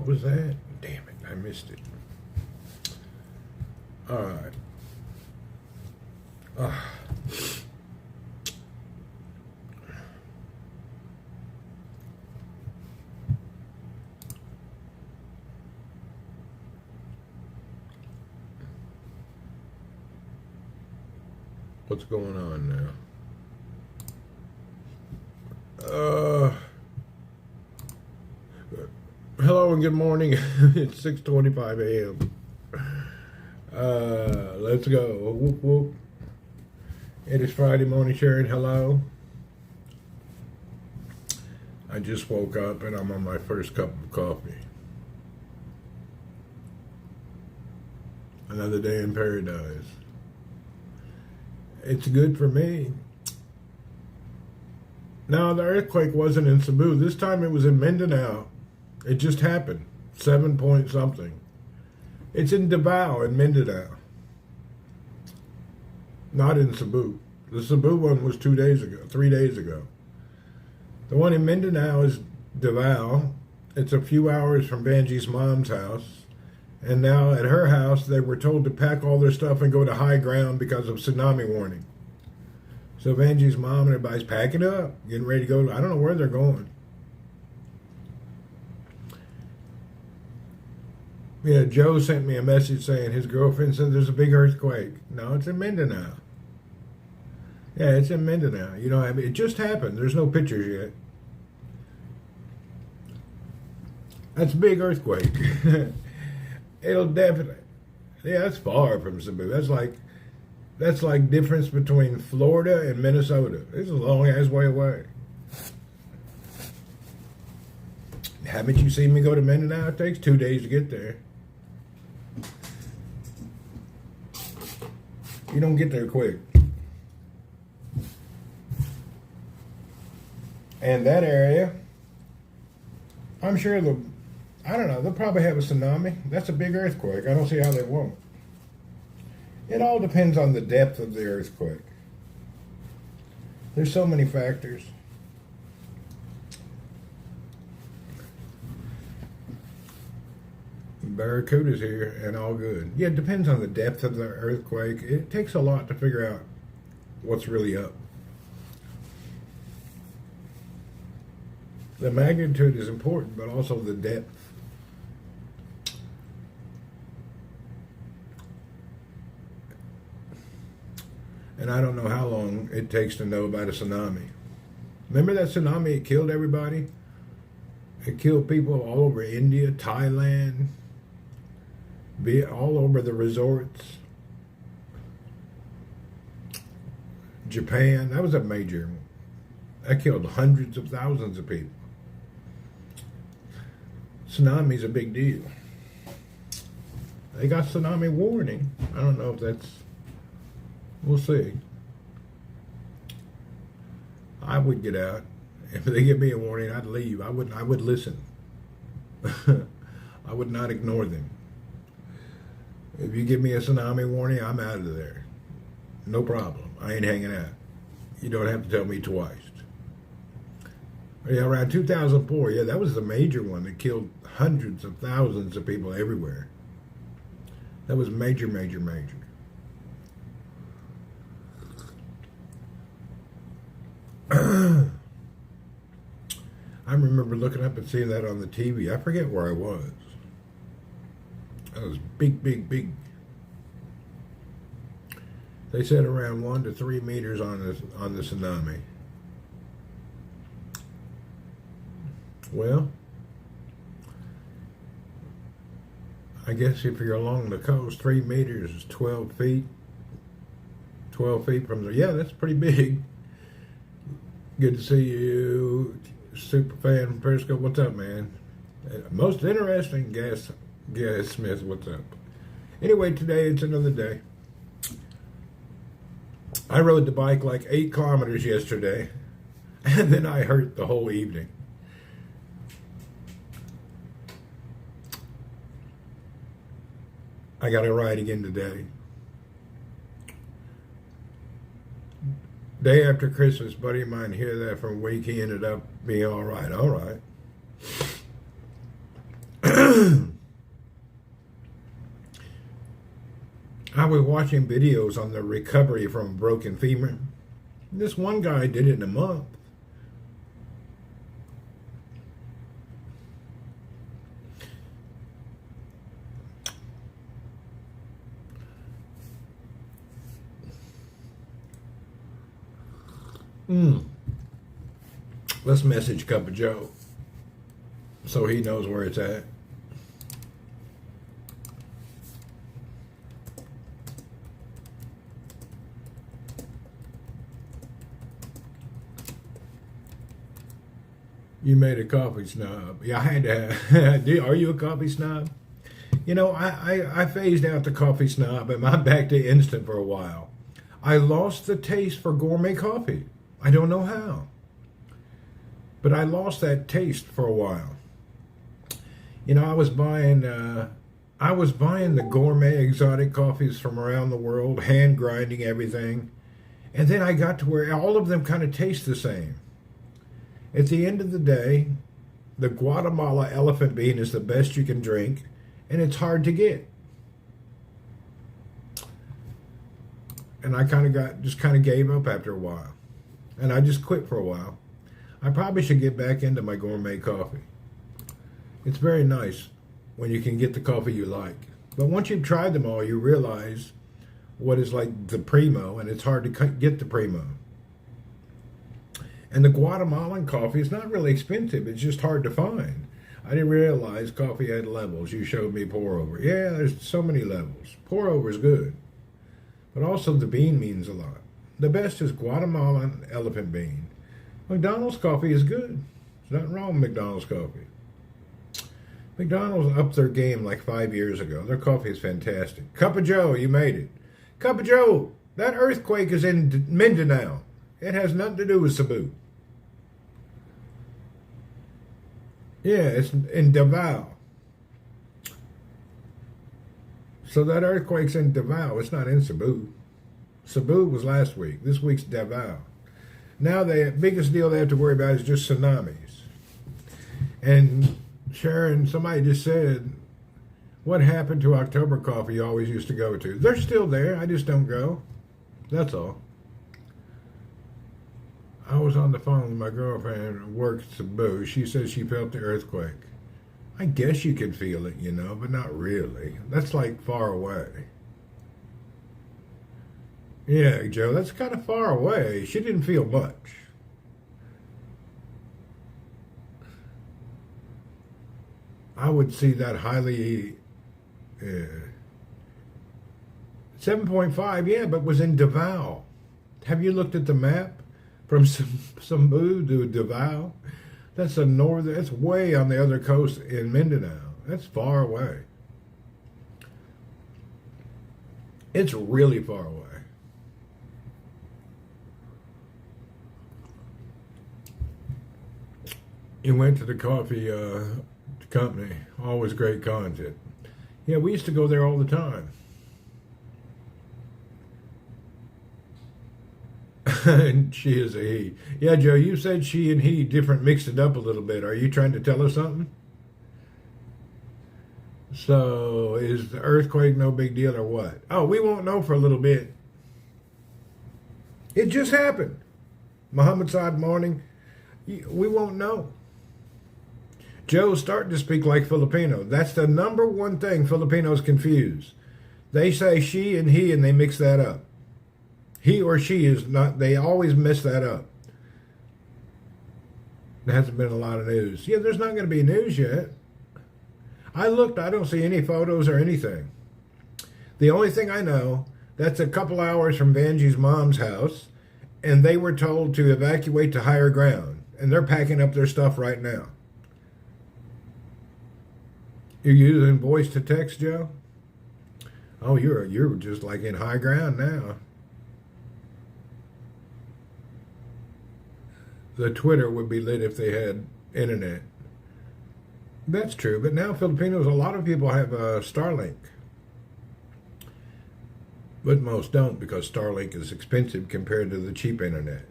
was that? Damn it, I missed it. All right. What's going on now? Hello and good morning. It's 6:25 a.m. Let's go. Whoop whoop. It is Friday morning, Sharon. Hello. I just woke up and I'm on my first cup of coffee. Another day in paradise. It's good for me. No, the earthquake wasn't in Cebu. This time it was in Mindanao. It just happened. 7 point something. It's in Davao in Mindanao. Not in Cebu. The Cebu one was 3 days ago. The one in Mindanao is Davao. It's a few hours from Banji's mom's house. And now at her house, they were told to pack all their stuff and go to high ground because of tsunami warning. So Banji's mom and everybody's packing up, getting ready to go. I don't know where they're going. Yeah, Joe sent me a message saying his girlfriend said there's a big earthquake. No, it's in Mindanao. Yeah, it's in Mindanao. You know, I mean, it just happened. There's no pictures yet. That's a big earthquake. It'll definitely. Yeah, that's far from Cebu. That's like difference between Florida and Minnesota. It's a long ass way away. Haven't you seen me go to Mindanao? It takes 2 days to get there. You don't get there quick. And that area, I'm sure I don't know, they'll probably have a tsunami. That's a big earthquake. I don't see how they won't. It all depends on the depth of the earthquake. There's so many factors. Barracuda's here and all good. Yeah, it depends on the depth of the earthquake. It takes a lot to figure out what's really up. The magnitude is important, but also the depth. And I don't know how long it takes to know about a tsunami. Remember that tsunami? It killed everybody. It killed people all over India, Thailand, all over the resorts. Japan, that was a major. That killed hundreds of thousands of people. Tsunami's a big deal. They got tsunami warning. I don't know if that's. We'll see. I would get out. If they give me a warning, I'd leave. I would listen. I would not ignore them. If you give me a tsunami warning, I'm out of there. No problem. I ain't hanging out. You don't have to tell me twice. Yeah, around 2004, yeah, that was the major one that killed hundreds of thousands of people everywhere. That was major, major, major. I remember looking up and seeing that on the TV. I forget where I was. That was big, big, big. They said around 1 to 3 meters on the tsunami. Well, I guess if you're along the coast, 3 meters is 12 feet. 12 feet from the, yeah, that's pretty big. Good to see you, super fan from Periscope. What's up, man? Most interesting, Gas Smith. What's up? Anyway, today it's another day. I rode the bike like 8 kilometers yesterday, and then I hurt the whole evening. I got to ride again today. Day after Christmas, buddy of mine hear that from week, he ended up being all right. All right. I was watching videos on the recovery from a broken femur. This one guy did it in a month. Let's message Cup of Joe so he knows where it's at. You made a coffee snob. Yeah, I had to have. Are you a coffee snob? You know, I phased out the coffee snob and I'm back to instant for a while. I lost the taste for gourmet coffee. I don't know how. But I lost that taste for a while. You know, I was buying the gourmet exotic coffees from around the world, hand grinding everything. And then I got to where all of them kind of taste the same. At the end of the day, the Guatemala elephant bean is the best you can drink, and it's hard to get. And I just kind of gave up after a while. And I just quit for a while. I probably should get back into my gourmet coffee. It's very nice when you can get the coffee you like. But once you've tried them all, you realize what is like the primo, and it's hard to get the primo. And the Guatemalan coffee is not really expensive. It's just hard to find. I didn't realize coffee had levels. You showed me pour over. Yeah, there's so many levels. Pour over is good. But also the bean means a lot. The best is Guatemalan elephant bean. McDonald's coffee is good. There's nothing wrong with McDonald's coffee. McDonald's upped their game like 5 years ago. Their coffee is fantastic. Cup of Joe, you made it. Cup of Joe, that earthquake is in Mindanao. It has nothing to do with Cebu. Yeah, it's in Davao. So that earthquake's in Davao. It's not in Cebu. Cebu was last week. This week's Davao. Now the biggest deal they have to worry about is just tsunamis. And Sharon, somebody just said, what happened to October coffee you always used to go to? They're still there. I just don't go. That's all. I was on the phone with my girlfriend who works at Cebu. She says she felt the earthquake. I guess you could feel it, you know, but not really. That's like far away. Yeah, Joe, that's kind of far away. She didn't feel much. I would see that highly... 7.5, yeah, but was in Davao. Have you looked at the map? From Cebu to Davao, that's way on the other coast in Mindanao. That's far away. It's really far away. You went to the coffee company, always great content. Yeah, we used to go there all the time. And she is a he. Yeah, Joe, you said she and he different, mixed it up a little bit. Are you trying to tell us something? So, is the earthquake no big deal or what? Oh, we won't know for a little bit. It just happened. Muhammad Saad morning. We won't know. Joe's starting to speak like Filipino. That's the number one thing Filipinos confuse. They say she and he and they mix that up. He or she is not, they always mess that up. There hasn't been a lot of news. Yeah, there's not going to be news yet. I looked, I don't see any photos or anything. The only thing I know, that's a couple hours from Vanjie's mom's house, and they were told to evacuate to higher ground, and they're packing up their stuff right now. You're using voice to text, Joe? Oh, you're just like in high ground now. The Twitter would be lit if they had internet. That's true, but now Filipinos, a lot of people have Starlink. But most don't because Starlink is expensive compared to the cheap internet.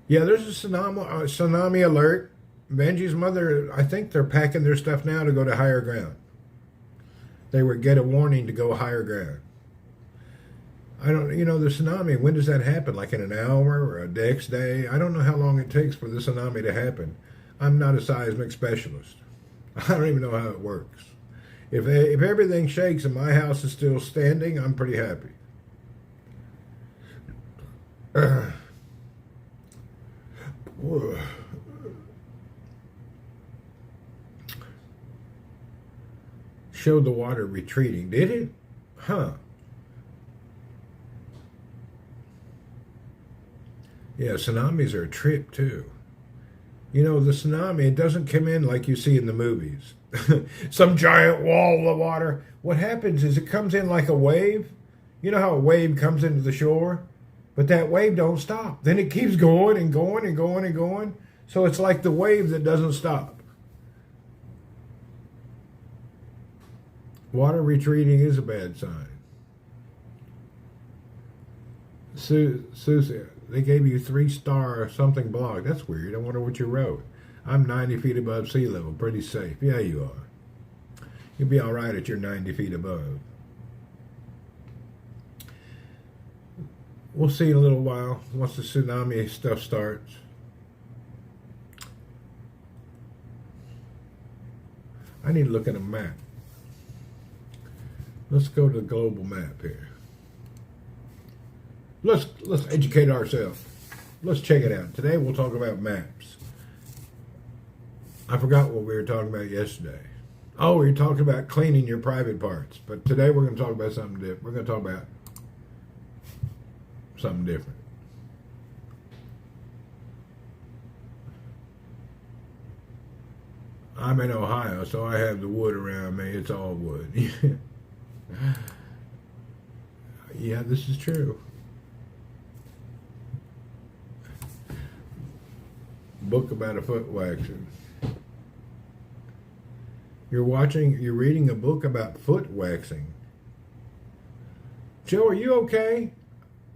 Yeah, there's a tsunami alert. Benji's mother, I think they're packing their stuff now to go to higher ground. they would get a warning to go higher ground. I don't, the tsunami, when does that happen? Like in an hour or a next day? I don't know how long it takes for the tsunami to happen. I'm not a seismic specialist. I don't even know how it works. If everything shakes and my house is still standing, I'm pretty happy. Showed the water retreating, did it? Huh. Yeah, tsunamis are a trip too. The tsunami, it doesn't come in like you see in the movies. Some giant wall of water. What happens is it comes in like a wave. You know how a wave comes into the shore? But that wave don't stop. Then it keeps going and going and going and going. So it's like the wave that doesn't stop. Water retreating is a bad sign. Susie, they gave you 3-star something blog. That's weird. I wonder what you wrote. I'm 90 feet above sea level. Pretty safe. Yeah, you are. You'll be all right at your 90 feet above. We'll see in a little while once the tsunami stuff starts. I need to look at a map. Let's go to the global map here. Let's educate ourselves. Let's check it out. Today we'll talk about maps. I forgot what we were talking about yesterday. Oh, we were talking about cleaning your private parts. But today we're going to talk about something different. We're going to talk about something different. I'm in Ohio, so I have the wood around me. It's all wood. Yeah, this is true. Book about a foot waxing. You're reading a book about foot waxing. Joe, are you okay?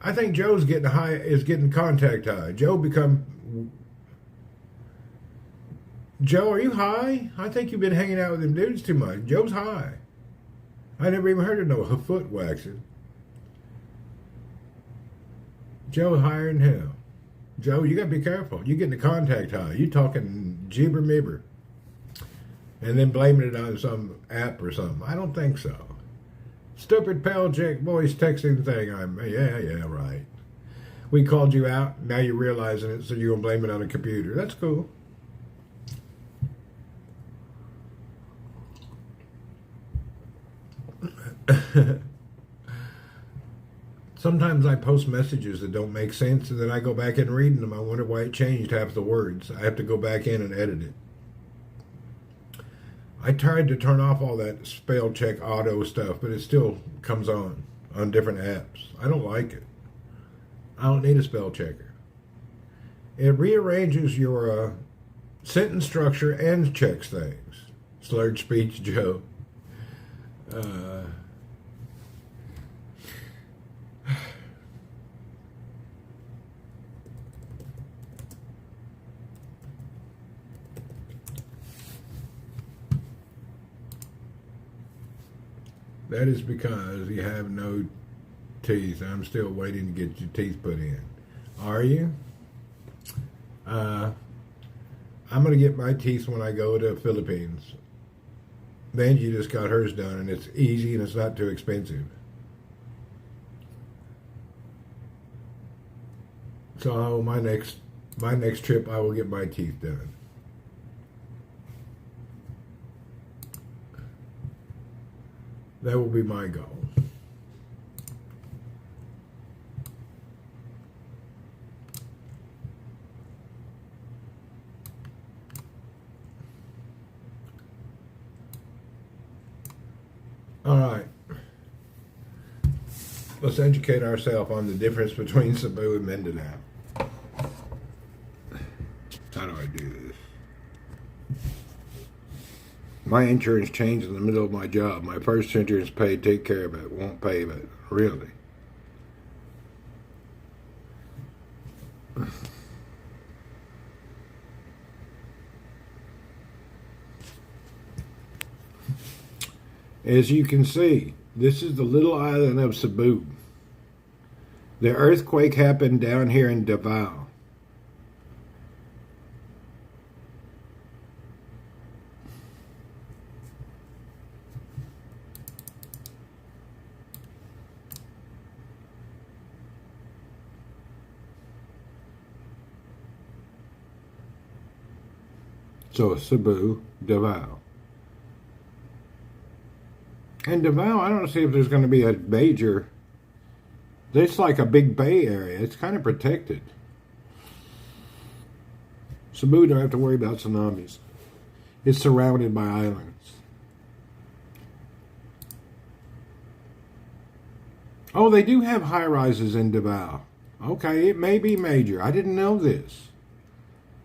I think Joe's getting contact high. Joe, are you high? I think you've been hanging out with them dudes too much. Joe's high. I never even heard of no foot waxing. Joe's higher than hell. Joe, you gotta be careful. You're getting the contact high. You talking jibber mibber. And then blaming it on some app or something. I don't think so. Stupid pal check voice texting thing. Yeah, right. We called you out. Now you're realizing it, so you're gonna blame it on a computer. That's cool. Sometimes I post messages that don't make sense, and then I go back and read them. I wonder why it changed half the words. I have to go back in and edit it. I tried to turn off all that spell check auto stuff, but it still comes on different apps. I don't like it. I don't need a spell checker. It rearranges your sentence structure and checks things. Slurred speech, Joe. That is because you have no teeth. I'm still waiting to get your teeth put in. Are you? I'm going to get my teeth when I go to the Philippines. Benji just got hers done, and it's easy and it's not too expensive. So my next trip, I will get my teeth done. That will be my goal. All right. Let's educate ourselves on the difference between Cebu and Mindanao. How do I do this? My insurance changed in the middle of my job. My first insurance paid, take care of it, won't pay, but really. As you can see, this is the little island of Cebu. The earthquake happened down here in Davao. So Cebu, Davao. And Davao, I don't see if there's going to be a major. It's like a big bay area. It's kind of protected. Cebu don't have to worry about tsunamis. It's surrounded by islands. Oh, they do have high rises in Davao. Okay, it may be major. I didn't know this.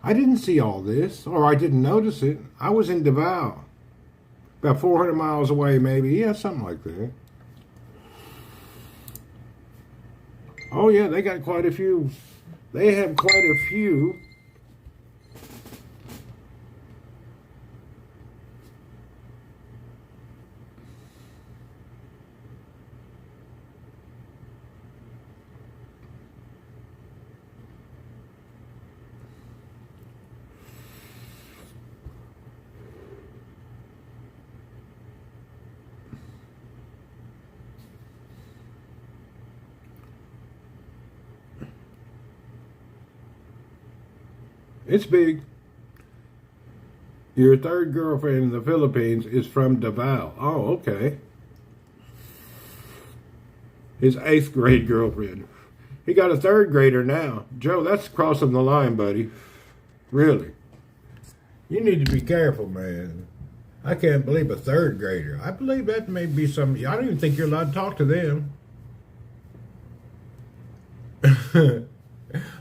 I didn't see all this, or I didn't notice it. I was in Davao. About 400 miles away, maybe. Yeah, something like that. Oh, yeah, they got quite a few. They have quite a few. It's big. Your third girlfriend in the Philippines is from Davao. Oh, okay. His 8th grade girlfriend. He got a 3rd grader now. Joe, that's crossing the line, buddy. Really. You need to be careful, man. I can't believe a 3rd grader. I believe that may be some. I don't even think you're allowed to talk to them.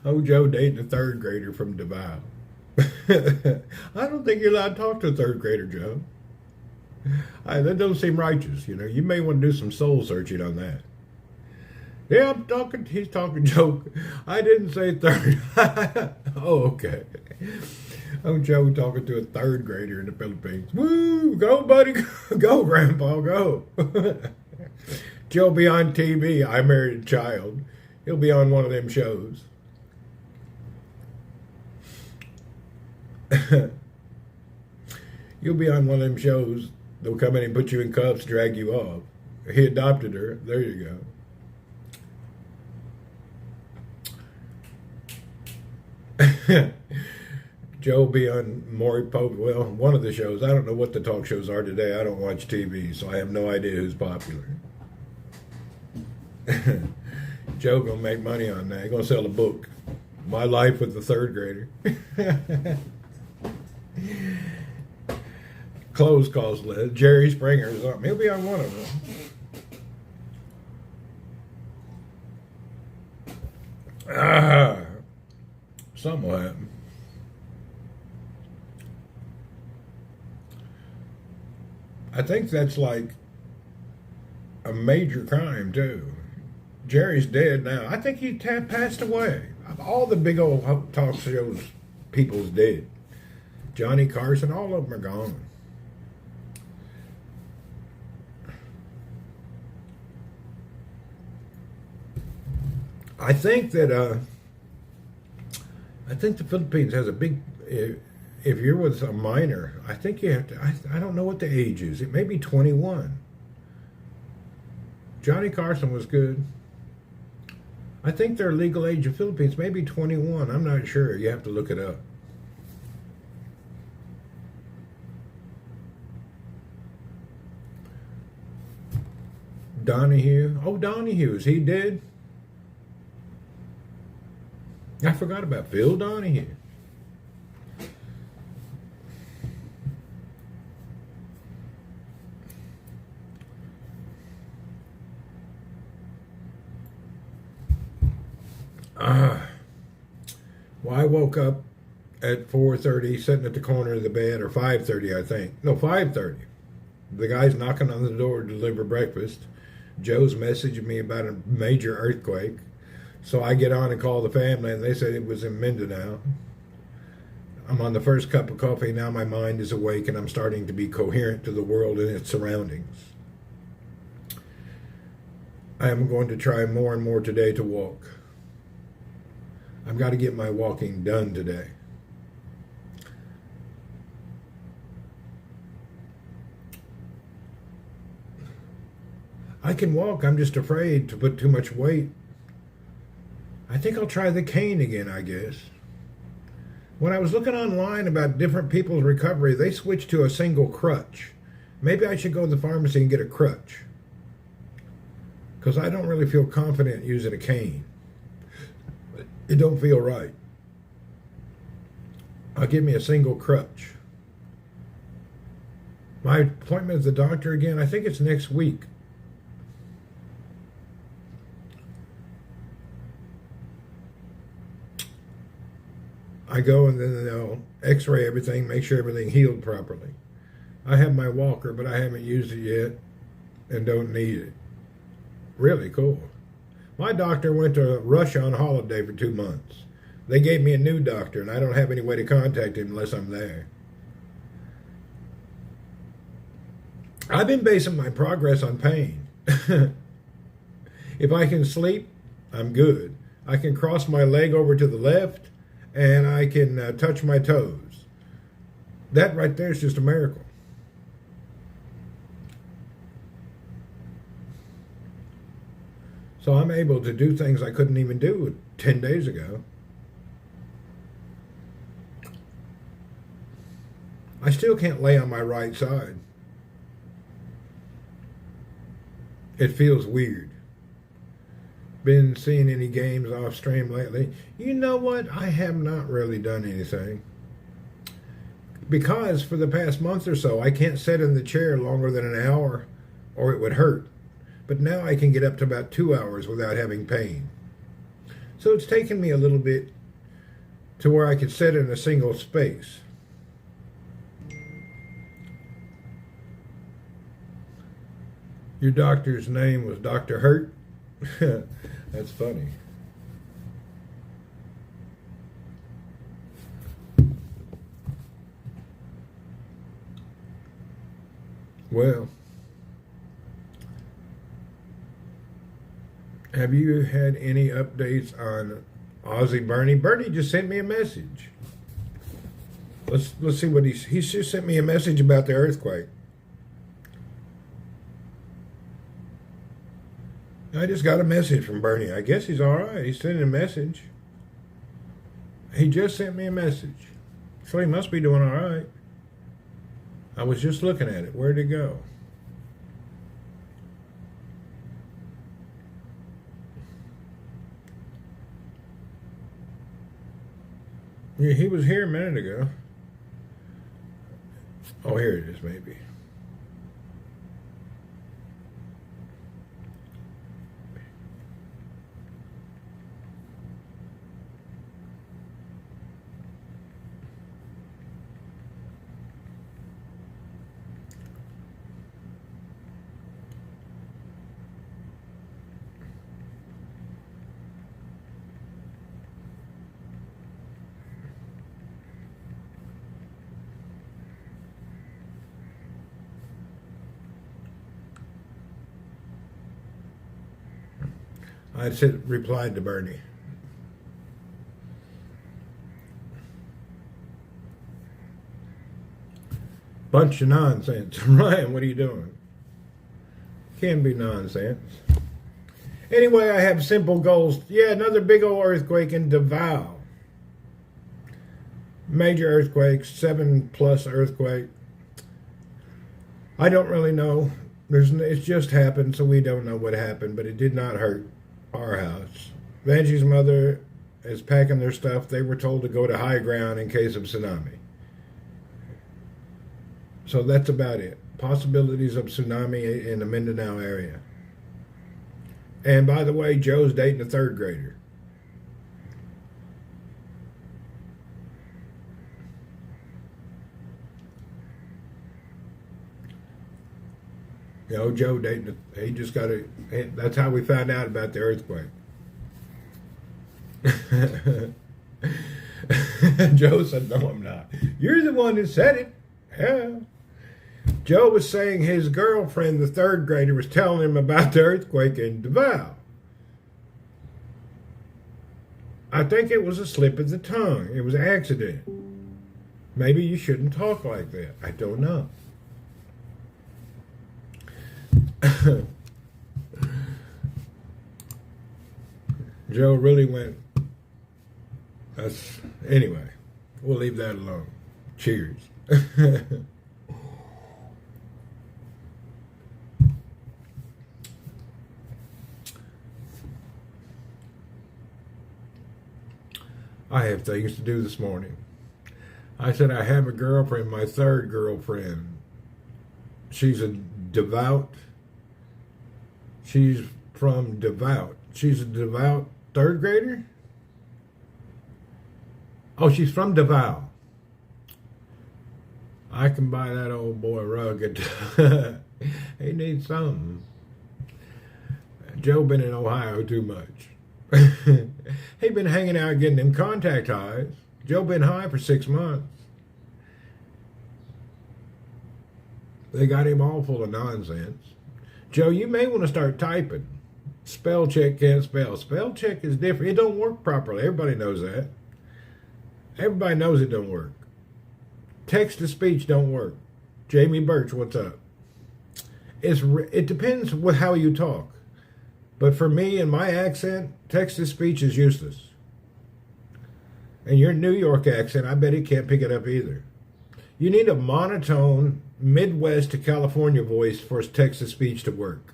Oh, Joe dating a 3rd grader from Davao. I don't think you're allowed to talk to a 3rd grader, Joe. That doesn't seem righteous, you know. You may want to do some soul searching on that. Yeah, he's talking joke. I didn't say 3rd. Oh, okay. Oh, Joe talking to a 3rd grader in the Philippines. Woo, go, buddy. Go, Grandpa, go. Joe be on TV. I Married a Child. He'll be on one of them shows. You'll be on one of them shows. They'll come in and put you in cuffs, drag you off. He adopted her. There you go. Joe will be on Maury Pope. Well, one of the shows. I don't know what the talk shows are today. I don't watch TV, so I have no idea who's popular. Joe gonna make money on that. He's gonna sell a book. My Life with the 3rd grader. Clothes cost less. Jerry Springer or something. He'll be on one of them. Something will happen. I think that's like a major crime too. Jerry's dead now. I think he passed away. All the big old talk shows, people's dead. Johnny Carson, all of them are gone. I think that I think the Philippines has a big. If you're with a minor, I think you have to. I don't know what the age is. It may be 21. Johnny Carson was good. I think their legal age in Philippines may be 21. I'm not sure. You have to look it up. Donahue. Oh, Donahue. Is he dead? I forgot about Phil Donahue. Well, I woke up at 4:30, sitting at the corner of the bed, or 5:30, I think. No, 5:30. The guy's knocking on the door to deliver breakfast. Joe's messaging me about a major earthquake. So I get on and call the family, and they said it was in Mindanao. I'm on the first cup of coffee. Now my mind is awake, and I'm starting to be coherent to the world and its surroundings. I am going to try more and more today to walk. I've got to get my walking done today. I can walk, I'm just afraid to put too much weight. I think I'll try the cane again, I guess. When I was looking online about different people's recovery, they switched to a single crutch. Maybe I should go to the pharmacy and get a crutch, because I don't really feel confident using a cane. It don't feel right. I'll give me a single crutch. My appointment with the doctor again, I think it's next week. I go and then they'll x-ray everything, make sure everything healed properly. I have my walker, but I haven't used it yet and don't need it. Really cool. My doctor went to Russia on holiday for 2 months. They gave me a new doctor, and I don't have any way to contact him unless I'm there. I've been basing my progress on pain. If I can sleep, I'm good. I can cross my leg over to the left, and I can touch my toes. That right there is just a miracle. So I'm able to do things I couldn't even do 10 days ago. I still can't lay on my right side. It feels weird. Been seeing any games off stream lately? You know what? I have not really done anything. Because for the past month or so, I can't sit in the chair longer than an hour or it would hurt. But now I can get up to about 2 hours without having pain. So it's taken me a little bit to where I could sit in a single space. Your doctor's name was Dr. Hurt? That's funny. Well, have you had any updates on Ozzy Bernie? Bernie just sent me a message. Let's see what he's just sent me a message about the earthquake. I just got a message from Bernie. I guess he's all right. He's sending a message. He just sent me a message. So he must be doing all right. I was just looking at it. Where'd it go? Yeah, he was here a minute ago. Oh, here it is, maybe. I said, replied to Bernie. Bunch of nonsense. Ryan, what are you doing? Can't be nonsense. Anyway, I have simple goals. Yeah, another big old earthquake in Davao. Major earthquake, 7+ earthquake. I don't really know. It's just happened, so we don't know what happened, but it did not hurt our house. Vanjie's mother is packing their stuff. They were told to go to high ground in case of tsunami. So that's about it. Possibilities of tsunami in the Mindanao area. And by the way, Joe's dating a 3rd grader. You know, Joe dating, he just got a, that's how we found out about the earthquake. Joe said, no, I'm not. You're the one that said it. Yeah. Joe was saying his girlfriend, the third grader, was telling him about the earthquake in Davao. I think it was a slip of the tongue. It was an accident. Maybe you shouldn't talk like that. I don't know. Joe really went. Anyway, we'll leave that alone. Cheers. I have things to do this morning. I said I have a girlfriend, my third girlfriend. She's from Devout. She's a devout third grader? Oh, she's from Davao. I can buy that old boy a rug. He needs something. Joe been in Ohio too much. He been hanging out getting them contact highs. Joe been high for 6 months. They got him all full of nonsense. Joe, you may want to start typing. Spell check can't spell. Spell check is different. It don't work properly. Everybody knows that. Everybody knows it don't work. Text to speech don't work. Jamie Birch, what's up? It depends with how you talk. But for me and my accent, text to speech is useless. And your New York accent, I bet he can't pick it up either. You need a monotone Midwest to California voice for text to speech to work.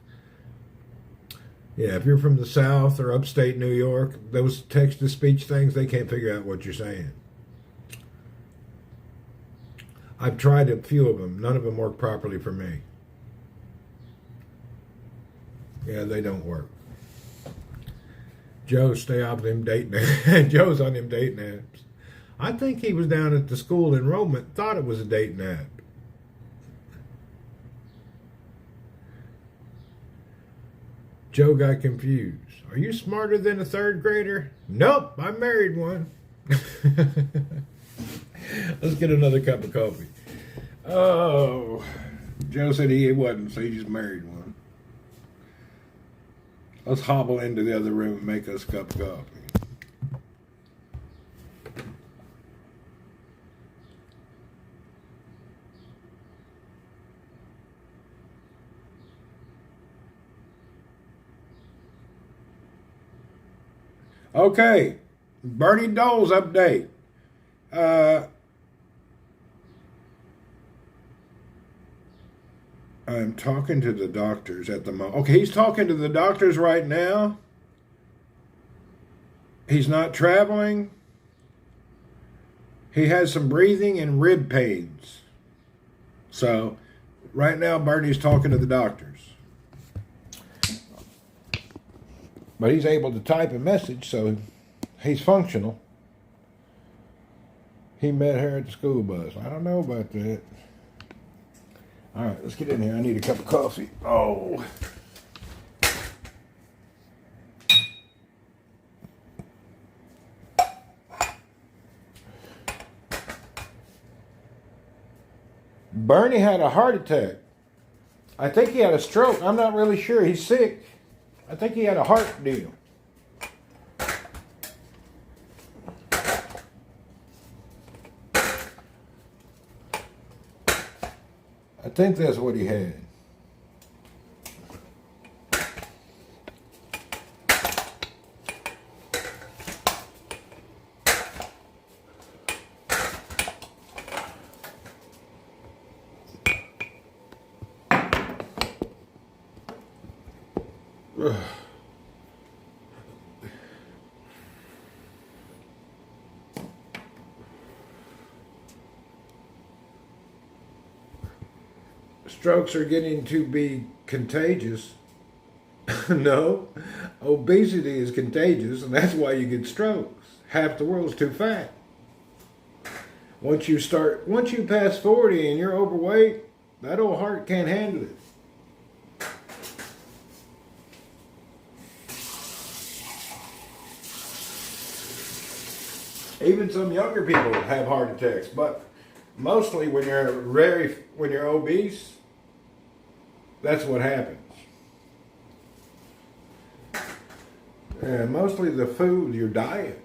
Yeah, if you're from the South or upstate New York, those text to speech things, they can't figure out what you're saying. I've tried a few of them. None of them work properly for me. Yeah, they don't work. Joe, stay off them dating apps. Joe's on them dating apps. I think he was down at the school enrollment, thought it was a dating app. Joe got confused. Are you smarter than a third grader? Nope, I married one. Let's get another cup of coffee. Oh, Joe said he wasn't, so he just married one. Let's hobble into the other room and make us a cup of coffee. Okay, Bernie Dole's update. I'm talking to the doctors at the moment. Okay, he's talking to the doctors right now. He's not traveling. He has some breathing and rib pains. So, right now, Bernie's talking to the doctors. But he's able to type a message, so he's functional. He met her at the school bus. I don't know about that. All right, let's get in here. I need a cup of coffee. Oh. Bernie had a heart attack. I think he had a stroke. I'm not really sure. He's sick. I think he had a heart deal. I think that's what he had. Strokes are getting to be contagious. No, obesity is contagious, and that's why you get strokes. Half the world's too fat. Once you pass 40 and you're overweight, that old heart can't handle it. Even some younger people have heart attacks, but Mostly when you're obese, that's what happens. And mostly the food, your diet.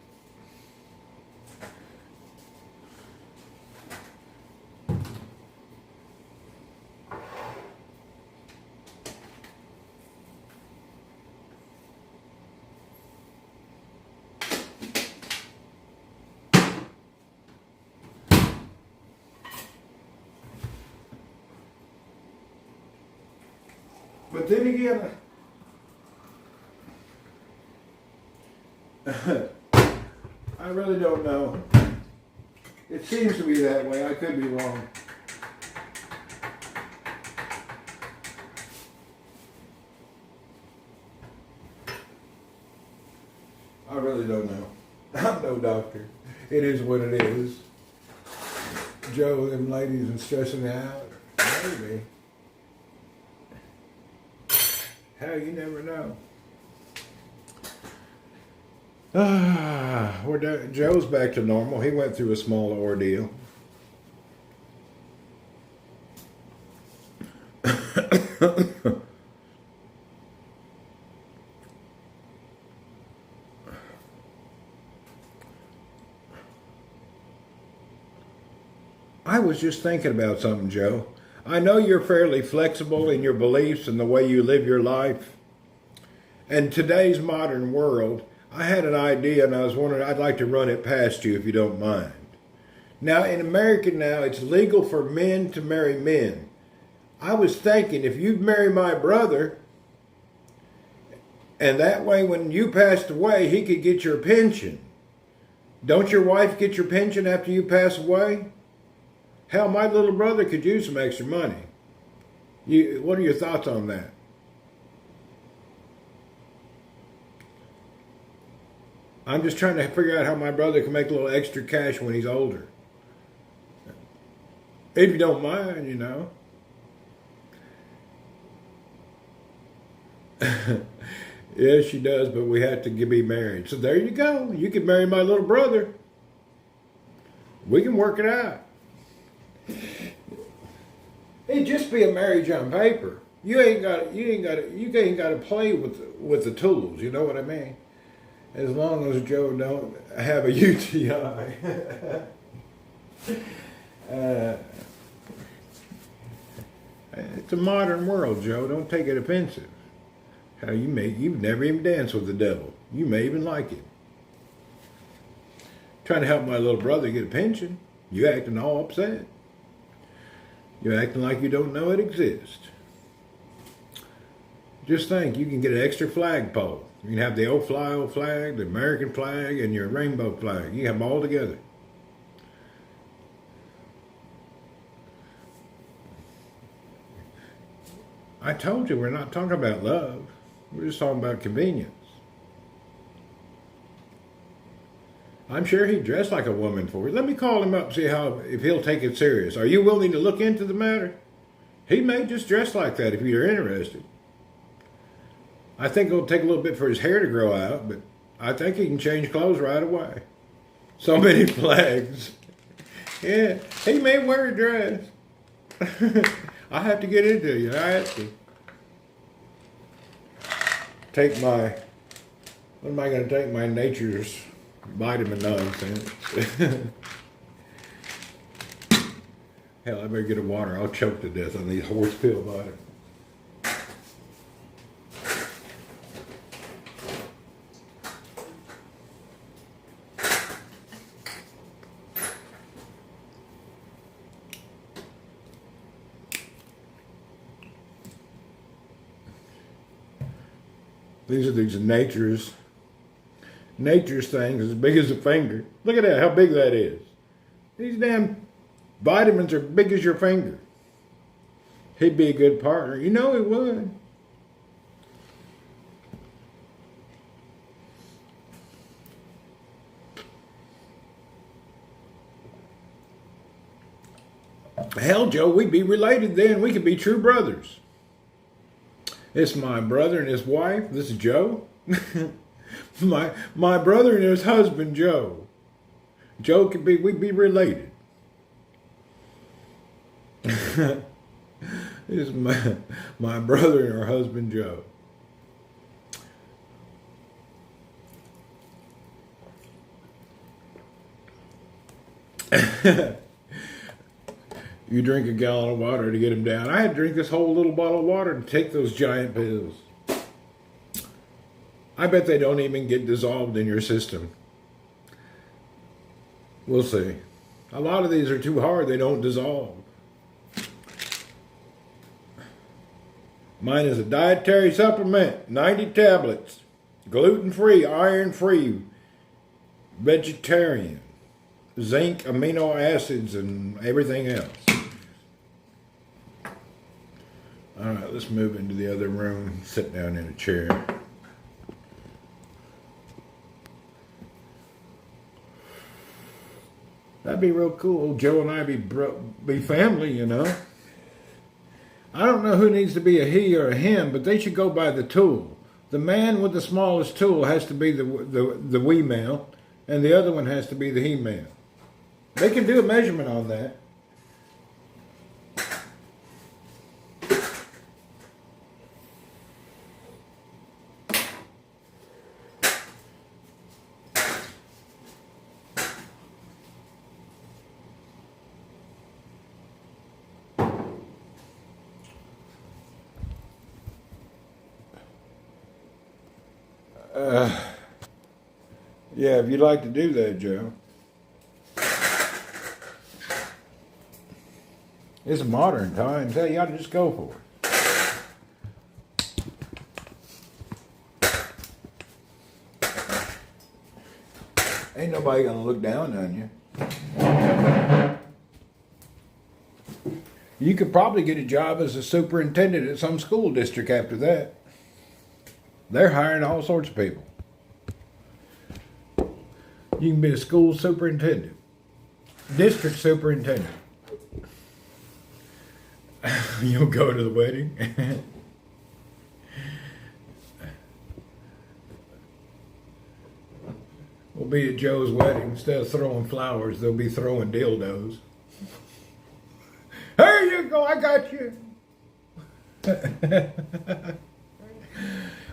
But then again, I really don't know. It seems to be that way. I could be wrong. I really don't know. I'm no doctor. It is what it is. Joe, them ladies and stressing out. Maybe. Hell, you never know. Joe's back to normal. He went through a small ordeal. I was just thinking about something, Joe. I know you're fairly flexible in your beliefs and the way you live your life. In today's modern world, I had an idea and I was wondering, I'd like to run it past you if you don't mind. Now, in America now, it's legal for men to marry men. I was thinking if you'd marry my brother, and that way when you passed away, he could get your pension. Don't your wife get your pension after you pass away? Hell, my little brother could use some extra money. What are your thoughts on that? I'm just trying to figure out how my brother can make a little extra cash when he's older. If you don't mind, you know. Yes, she does, but we have to be married. So there you go. You can marry my little brother. We can work it out. It'd just be a marriage on paper. You ain't got to play with the tools. You know what I mean? As long as Joe don't have a UTI. It's a modern world, Joe. Don't take it offensive. How you've never even danced with the devil. You may even like it. Trying to help my little brother get a pension. You acting all upset. You're acting like you don't know it exists. Just think, you can get an extra flagpole. You can have the old flag, the American flag, and your rainbow flag. You have them all together. I told you we're not talking about love. We're just talking about convenience. I'm sure he'd dress like a woman for you. Let me call him up and see if he'll take it serious. Are you willing to look into the matter? He may just dress like that if you're interested. I think it'll take a little bit for his hair to grow out, but I think he can change clothes right away. So many flags. Yeah, he may wear a dress. I have to get into you. I have to. What am I going to take my nature's vitamin nonsense? Hell, I better get a water. I'll choke to death on these horse pill vitamins. These are nature's things as big as a finger. Look at that, how big that is. These damn vitamins are big as your finger. He'd be a good partner. You know he would. Hell, Joe, we'd be related then. We could be true brothers. It's my brother and his wife. This is Joe. my brother and his husband, Joe. We'd be related. This is my brother and her husband Joe. You drink a gallon of water to get him down. I had to drink this whole little bottle of water to take those giant pills. I bet they don't even get dissolved in your system. We'll see. A lot of these are too hard, they don't dissolve. Mine is a dietary supplement, 90 tablets, gluten-free, iron-free, vegetarian, zinc, amino acids, and everything else. All right, let's move into the other room, sit down in a chair. That'd be real cool. Joe and I be family, you know. I don't know who needs to be a he or a him, but they should go by the tool. The man with the smallest tool has to be the we male, and the other one has to be the he male. They can do a measurement on that. Yeah, if you'd like to do that, Joe. It's modern times. Hey, you ought to just go for it. Ain't nobody gonna look down on you. You could probably get a job as a superintendent at some school district after that. They're hiring all sorts of people. You can be a school superintendent, district superintendent. You'll go to the wedding. We'll be at Joe's wedding. Instead of throwing flowers, they'll be throwing dildos. There you go, I got you.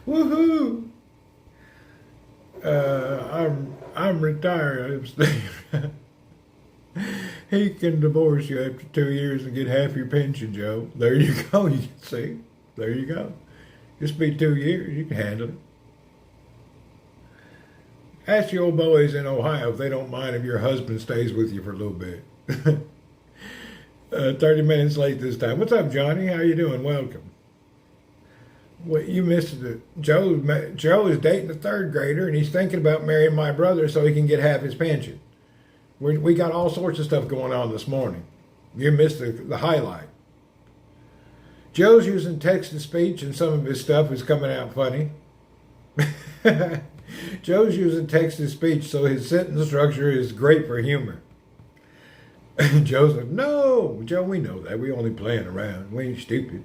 Woohoo! I'm retired. I'm staying. He can divorce you after 2 years and get half your pension, Joe. There you go. You can see. There you go. Just be 2 years. You can handle it. Ask your old boys in Ohio if they don't mind if your husband stays with you for a little bit. 30 minutes late this time. What's up, Johnny? How you doing? Welcome. Well, you missed it. Joe is dating a third grader, and he's thinking about marrying my brother so he can get half his pension. We got all sorts of stuff going on this morning. You missed the highlight. Joe's using text-to-speech, and some of his stuff is coming out funny. Joe's using text-to-speech, so his sentence structure is great for humor. Joe's like, no, Joe, we know that. We only playing around. We ain't stupid.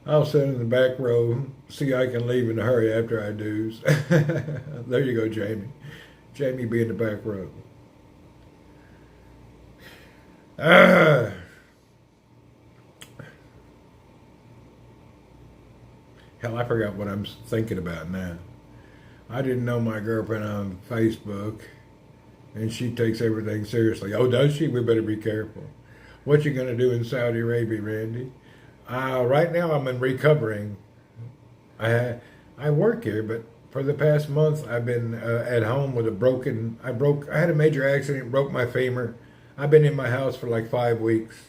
I'll sit in the back row, see I can leave in a hurry after I do. There you go, Jamie. Jamie be in the back row. Hell, I forgot what I'm thinking about now. I didn't know my girlfriend on Facebook, and she takes everything seriously. Oh, does she? We better be careful. What you going to do in Saudi Arabia, Randy? Right now I'm in recovering. I work here, but for the past month I've been at home with I had a major accident, broke my femur. I've been in my house for like 5 weeks.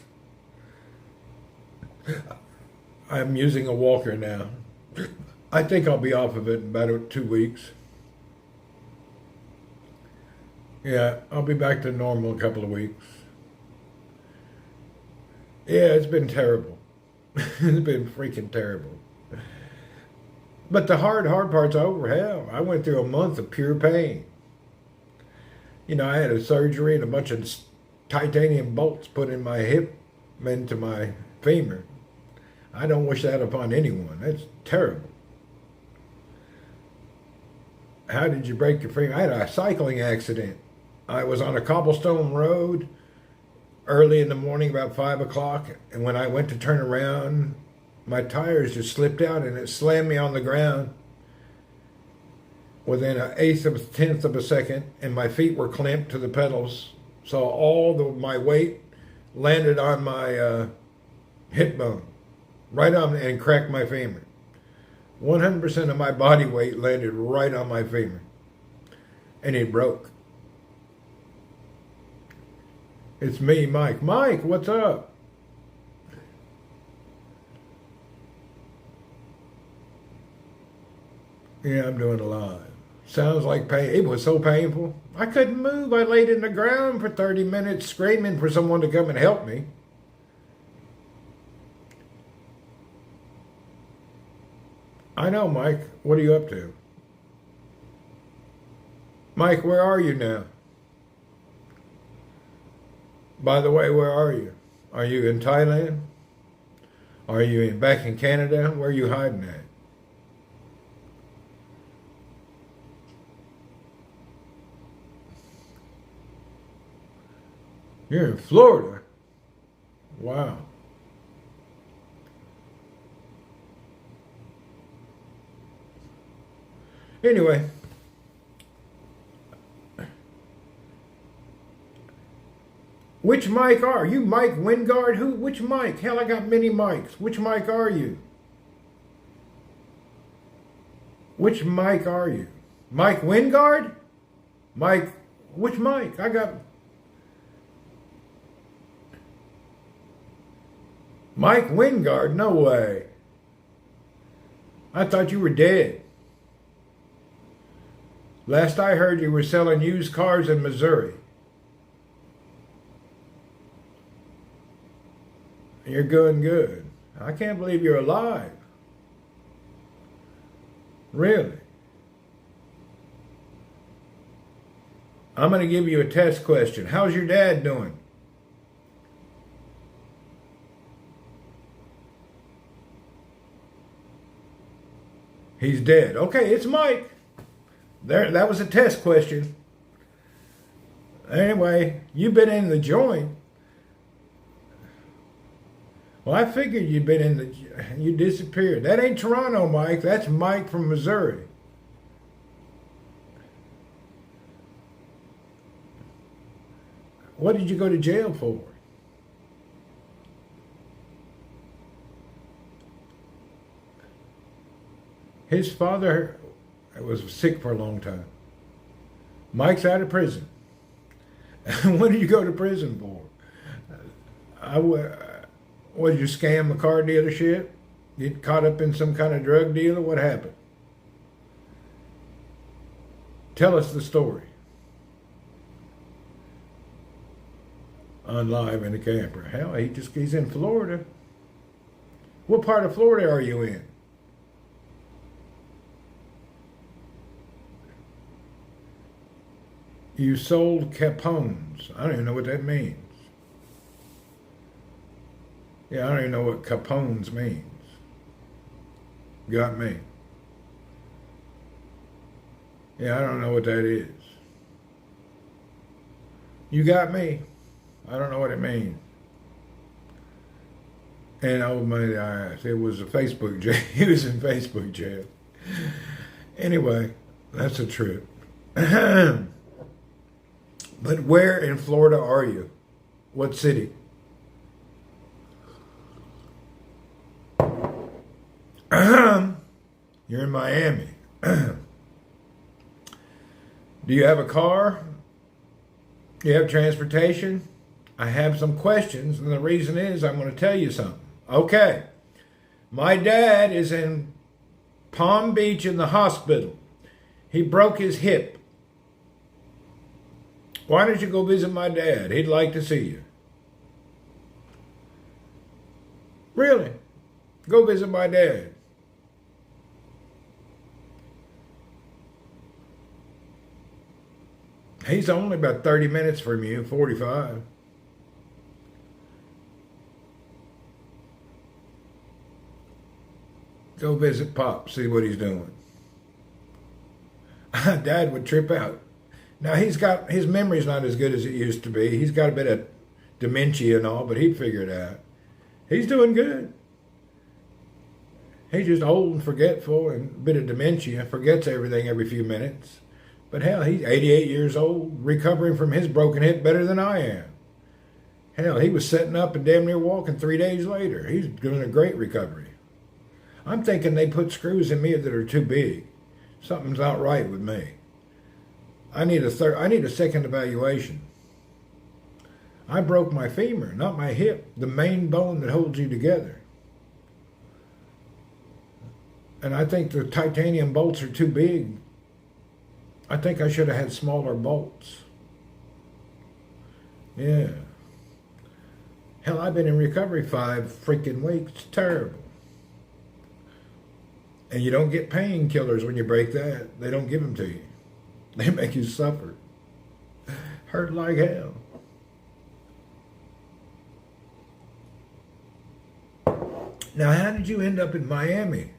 I'm using a walker now. I think I'll be off of it in about 2 weeks. Yeah, I'll be back to normal in a couple of weeks. Yeah, it's been terrible. It's been freaking terrible. But the hard part's over. Hell, I went through a month of pure pain. You know, I had a surgery and a bunch of titanium bolts put in my hip, into my femur. I don't wish that upon anyone. That's terrible. How did you break your femur? I had a cycling accident. I was on a cobblestone road, early in the morning, about 5 o'clock, and when I went to turn around, my tires just slipped out and it slammed me on the ground within an eighth of a tenth of a second, and my feet were clamped to the pedals, so my weight landed on my hip bone, right on, and cracked my femur. 100% of my body weight landed right on my femur, and it broke. It's me, Mike. Mike, what's up? Yeah, I'm doing a live. Sounds like pain. It was so painful. I couldn't move. I laid in the ground for 30 minutes screaming for someone to come and help me. I know, Mike. What are you up to? Mike, where are you now? By the way, where are you? Are you in Thailand? Are you back in Canada? Where are you hiding at? You're in Florida? Wow. Anyway. Which Mike are you? Mike Wingard? Who? Which Mike? Hell, I got many mics. Which Mike are you? Which Mike are you? Mike Wingard? Mike, which Mike? I got Mike Wingard? No way. I thought you were dead. Last I heard, you were selling used cars in Missouri. You're going good. I can't believe you're alive. Really? I'm going to give you a test question. How's your dad doing? He's dead. Okay, it's Mike. There, that was a test question. Anyway, you've been in the joint. Well, I figured you'd been in the... You disappeared. That ain't Toronto, Mike. That's Mike from Missouri. What did you go to jail for? His father was sick for a long time. Mike's out of prison. What did you go to prison for? What, did you scam a car dealership? Get caught up in some kind of drug deal? What happened? Tell us the story. On live in the camper. Hell, he's in Florida. What part of Florida are you in? You sold Capones. I don't even know what that means. Yeah, I don't even know what Capones means. Got me. Yeah, I don't know what that is. You got me. I don't know what it means. And oh my eyes, it was a Facebook jail. He was in Facebook jail. Anyway, that's a trip. But where in Florida are you? What city? You're in Miami. Do you have a car? Do you have transportation? I have some questions, and the reason is I'm going to tell you something. Okay. My dad is in Palm Beach in the hospital. He broke his hip. Why don't you go visit my dad? He'd like to see you. Really? Go visit my dad. He's only about 30 minutes from you, 45. Go visit Pop, see what he's doing. Dad would trip out. Now his memory's not as good as it used to be. He's got a bit of dementia and all, but he'd figure it out. He's doing good. He's just old and forgetful and a bit of dementia, forgets everything every few minutes. But hell, he's 88 years old, recovering from his broken hip better than I am. Hell, he was sitting up and damn near walking 3 days later. He's doing a great recovery. I'm thinking they put screws in me that are too big. Something's not right with me. I need a second evaluation. I broke my femur, not my hip, the main bone that holds you together. And I think the titanium bolts are too big. I think I should have had smaller bolts. Yeah. Hell, I've been in recovery 5 freaking weeks. It's terrible. And you don't get painkillers when you break that. They don't give them to you. They make you suffer. Hurt like hell. Now, how did you end up in Miami?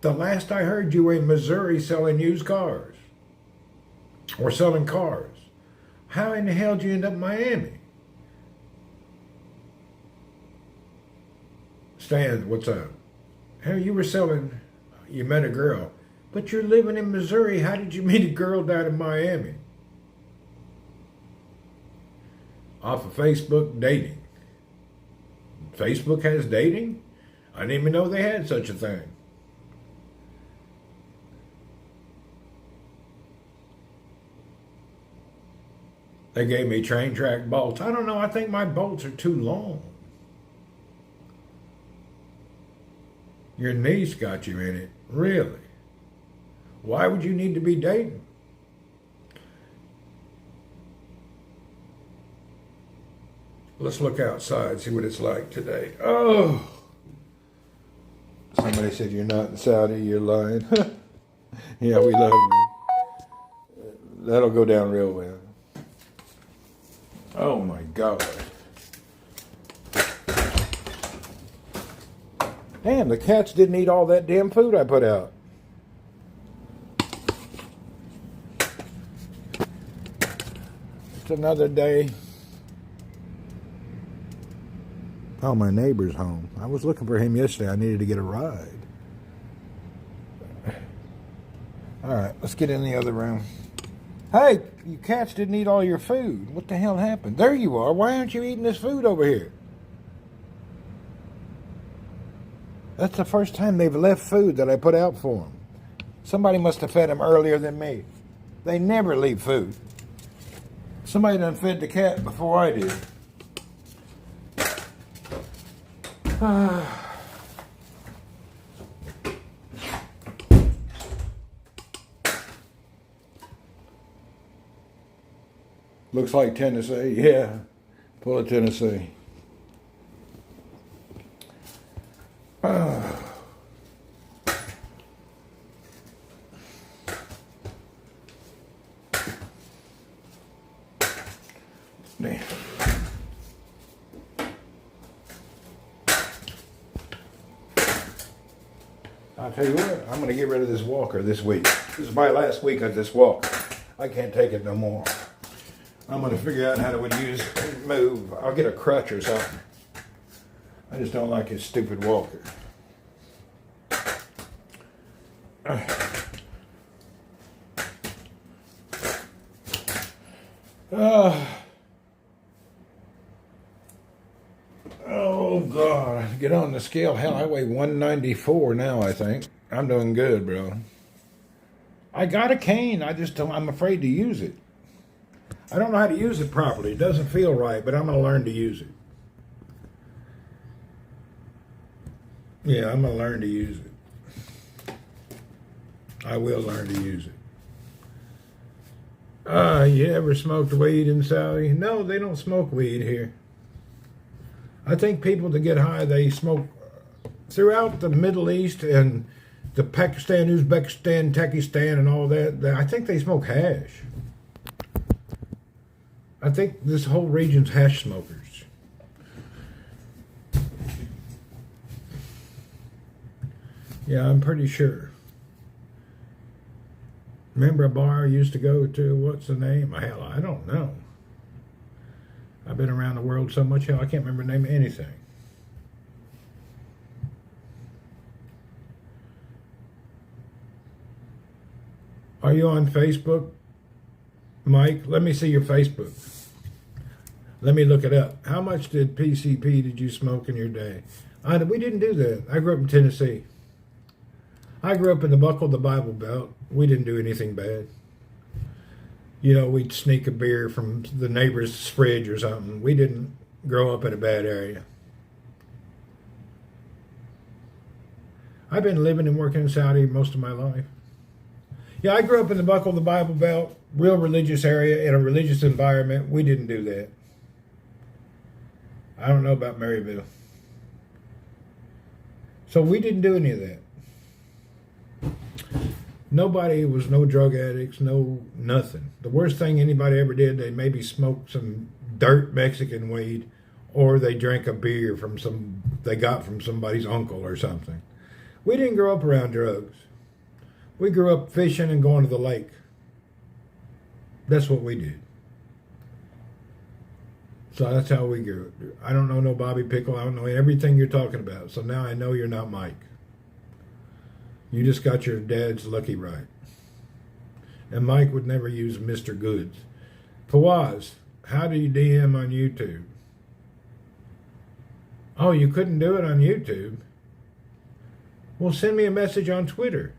The last I heard, you were in Missouri selling used cars. Or selling cars. How in the hell did you end up in Miami? Stan, what's up? Hell, you were selling, you met a girl. But you're living in Missouri. How did you meet a girl down in Miami? Off of Facebook dating. Facebook has dating? I didn't even know they had such a thing. They gave me train track bolts. I don't know. I think my bolts are too long. Your niece got you in it. Really? Why would you need to be dating? Let's look outside, see what it's like today. Oh! Somebody said you're not in Saudi, you're lying. Yeah, we love you. That'll go down real well. Oh my God. Damn, the cats didn't eat all that damn food I put out. It's another day. Oh, my neighbor's home. I was looking for him yesterday. I needed to get a ride. All right, let's get in the other room. Hey, you cats didn't eat all your food. What the hell happened? There you are. Why aren't you eating this food over here? That's the first time they've left food that I put out for them. Somebody must have fed them earlier than me. They never leave food. Somebody done fed the cat before I did. Looks like Tennessee. Yeah, full of Tennessee. Damn. I'll tell you what, I'm going to get rid of this walker this week. This is my last week of this walker. I can't take it no more. I'm going to figure out how to move. I'll get a crutch or something. I just don't like his stupid walker. Oh, God. Get on the scale. Hell, I weigh 194 now, I think. I'm doing good, bro. I got a cane. I'm afraid to use it. I don't know how to use it properly. It doesn't feel right, but I'm going to learn to use it. Yeah, I'm going to learn to use it. I will learn to use it. You ever smoked weed in Saudi? No, they don't smoke weed here. I think people that get high, they smoke throughout the Middle East and the Pakistan, Uzbekistan, Tajikistan, and all that. I think they smoke hash. I think this whole region's hash smokers. Yeah, I'm pretty sure. Remember a bar I used to go to? What's the name? Hell, I don't know. I've been around the world so much, hell, I can't remember the name of anything. Are you on Facebook, Mike? Let me see your Facebook. Let me look it up. How much did PCP did you smoke in your day? We didn't do that. I grew up in Tennessee. I grew up in the buckle of the Bible Belt. We didn't do anything bad. You know, we'd sneak a beer from the neighbor's fridge or something. We didn't grow up in a bad area. I've been living and working in Saudi most of my life. Yeah, I grew up in the buckle of the Bible Belt, real religious area, in a religious environment. We didn't do that. I don't know about Maryville. So we didn't do any of that. Nobody was no drug addicts, no nothing. The worst thing anybody ever did, they maybe smoked some dirt Mexican weed, or they drank a beer they got from somebody's uncle or something. We didn't grow up around drugs. We grew up fishing and going to the lake. That's what we did. So that's how we grew up. I don't know no Bobby Pickle. I don't know everything you're talking about. So now I know you're not Mike. You just got your dad's lucky right. And Mike would never use Mr. Goods. Fawaz, how do you DM on YouTube? Oh, you couldn't do it on YouTube? Well, send me a message on Twitter.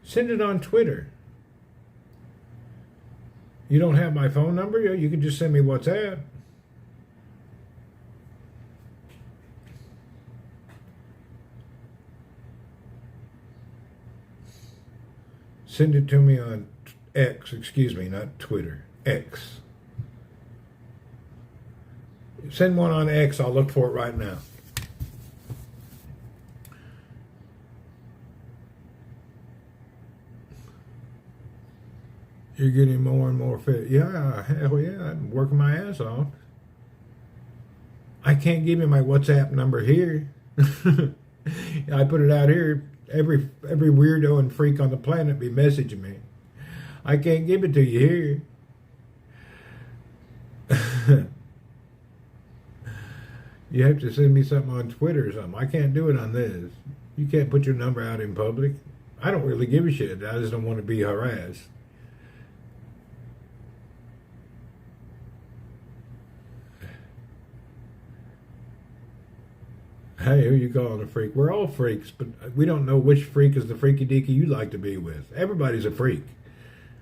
Send it on Twitter. You don't have my phone number? You can just send me WhatsApp. Send it to me on X, excuse me, not Twitter, X. Send one on X, I'll look for it right now. You're getting more and more fit. Yeah, hell yeah, I'm working my ass off. I can't give you my WhatsApp number here. I put it out here. Every weirdo and freak on the planet be messaging me. I can't give it to you here. You have to send me something on Twitter or something. I can't do it on this. You can't put your number out in public. I don't really give a shit. I just don't want to be harassed. Hey, who you calling a freak? We're all freaks, but we don't know which freak is the freaky deaky you like to be with. Everybody's a freak.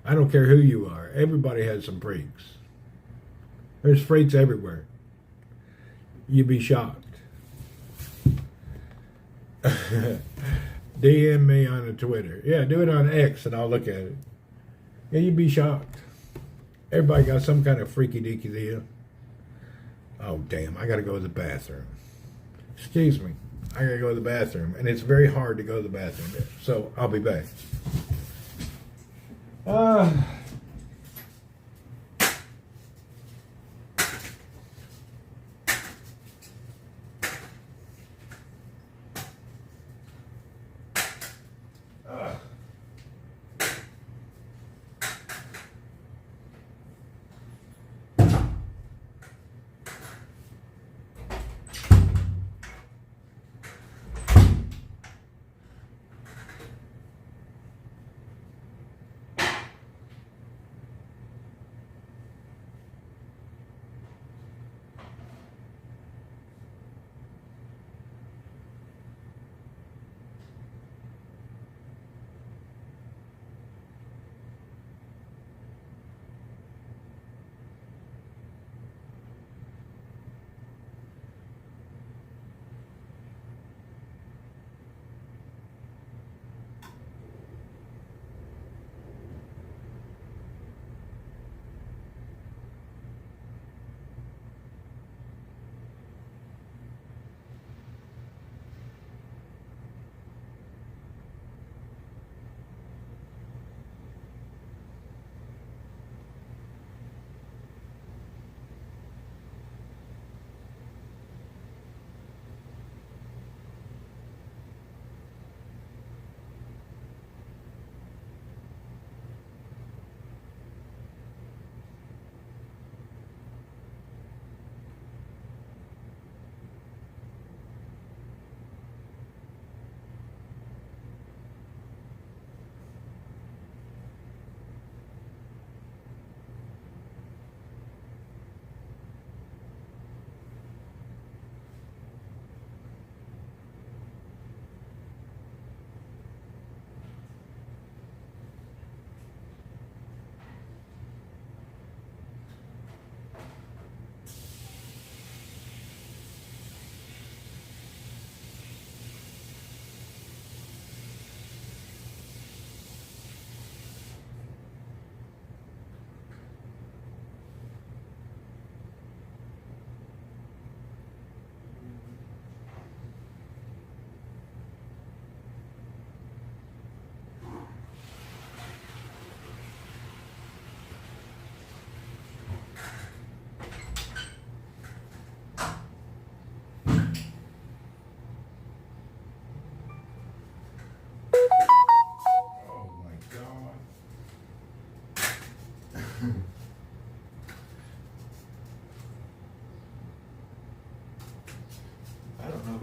I don't care who you are. Everybody has some freaks. There's freaks everywhere. You'd be shocked. DM me on the Twitter. Yeah, do it on X and I'll look at it. Yeah, you'd be shocked. Everybody got some kind of freaky deaky deal. Oh, damn, I got to go to the bathroom. Excuse me, I gotta go to the bathroom, and it's very hard to go to the bathroom, so I'll be back.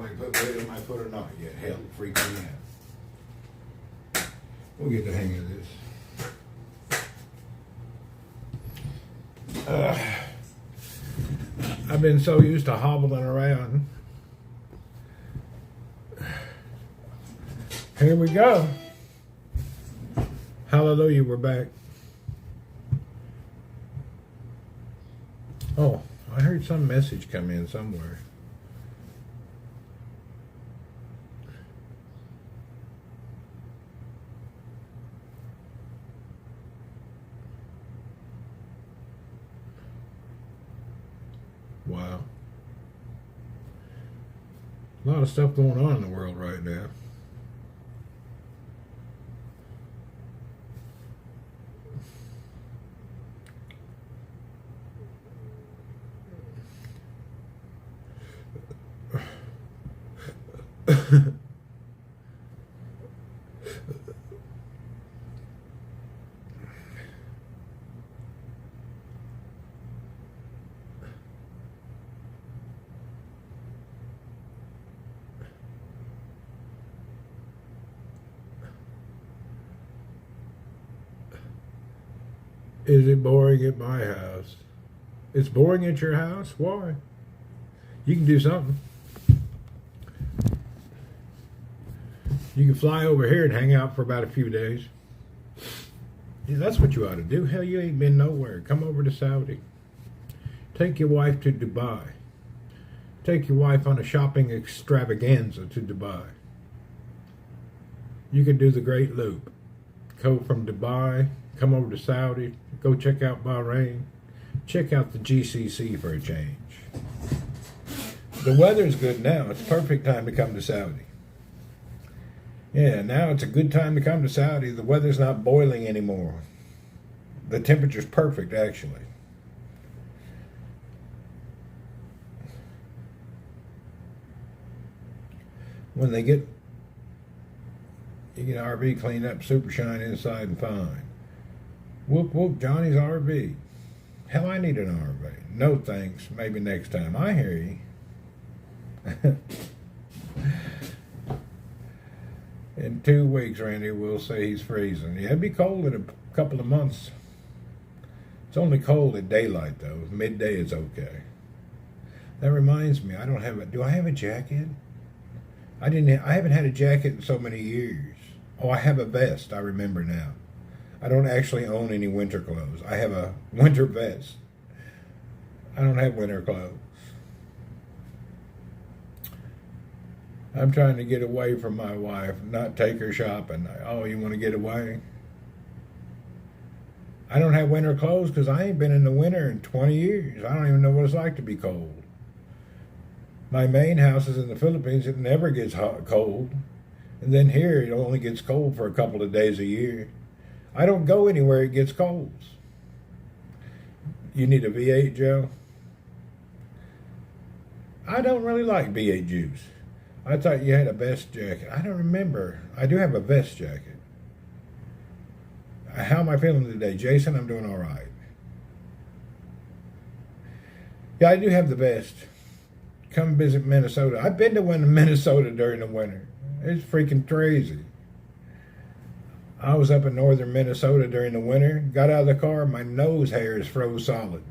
if I can put weight on my foot or not yet. Hell, it freaks me out. We'll get the hang of this. I've been so used to hobbling around. Here we go. Hallelujah, we're back. Oh, I heard some message come in somewhere. Wow. A lot of stuff going on in the world right now. Is it boring at my house? It's boring at your house? Why? You can do something. You can fly over here and hang out for about a few days. Yeah, that's what you ought to do. Hell, you ain't been nowhere. Come over to Saudi. Take your wife to Dubai. Take your wife on a shopping extravaganza to Dubai. You can do the Great Loop. Go from Dubai, come over to Saudi, go check out Bahrain, check out the GCC for a change. The weather's good now. It's perfect time to come to Saudi. Yeah, now it's a good time to come to Saudi. The weather's not boiling anymore. The temperature's perfect, actually. When you get an RV cleaned up, super shine inside and fine. Whoop whoop, Johnny's RV. Hell, I need an RV. No thanks, maybe next time. I hear you. In 2 weeks, Randy will say he's freezing. Yeah, it'd be cold in a couple of months. It's only cold at daylight, though. Midday is okay. That reminds me, do I have a jacket? I haven't had a jacket in so many years. Oh, I have a vest, I remember now. I don't actually own any winter clothes. I have a winter vest. I don't have winter clothes. I'm trying to get away from my wife, not take her shopping. Oh, you want to get away? I don't have winter clothes because I ain't been in the winter in 20 years. I don't even know what it's like to be cold. My main house is in the Philippines. It never gets cold. And then here, it only gets cold for a couple of days a year. I don't go anywhere it gets cold. You need a V8, Joe? I don't really like V8 juice. I thought you had a vest jacket. I don't remember. I do have a vest jacket. How am I feeling today? Jason, I'm doing all right. Yeah, I do have the vest. Come visit Minnesota. I've been to Minnesota during the winter. It's freaking crazy. I was up in northern Minnesota during the winter. Got out of the car, my nose hairs froze solid.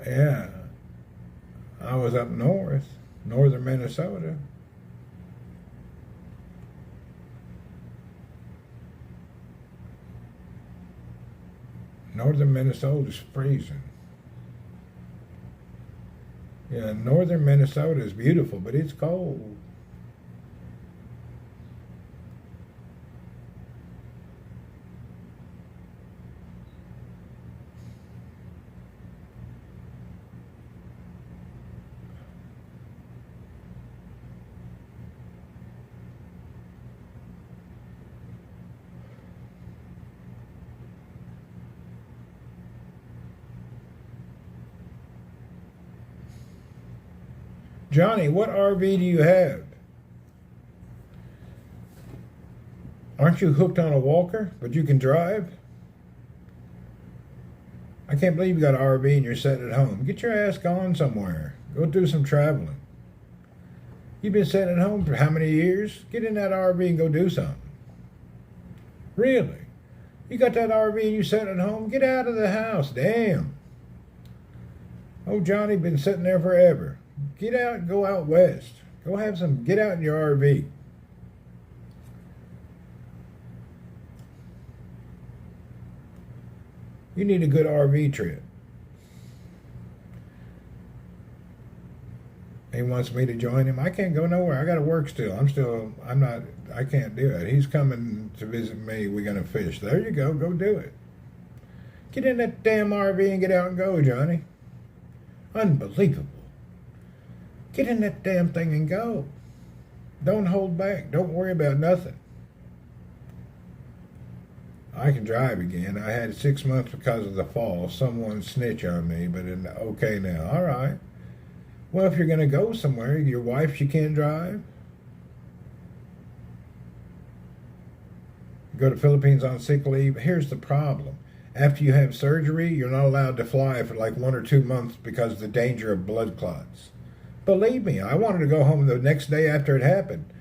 Yeah. I was up north, northern Minnesota. Northern Minnesota's freezing. Yeah, northern Minnesota is beautiful, but it's cold. Johnny, what RV do you have? Aren't you hooked on a walker, but you can drive? I can't believe you got an RV and you're sitting at home. Get your ass gone somewhere. Go do some traveling. You've been sitting at home for how many years? Get in that RV and go do something. Really? You got that RV and you sitting at home? Get out of the house. Damn. Oh, Johnny been sitting there forever. Get out and go out west. Get out in your RV. You need a good RV trip. He wants me to join him. I can't go nowhere. I got to work still. I can't do it. He's coming to visit me. We're going to fish. There you go. Go do it. Get in that damn RV and get out and go, Johnny. Unbelievable. Get in that damn thing and go. Don't hold back. Don't worry about nothing. I can drive again. I had 6 months because of the fall. Someone snitched on me, but okay now. All right. Well, if you're going to go somewhere, your wife, she can't drive. Go to Philippines on sick leave. Here's the problem. After you have surgery, you're not allowed to fly for like 1 or 2 months because of the danger of blood clots. Believe me, I wanted to go home the next day after it happened.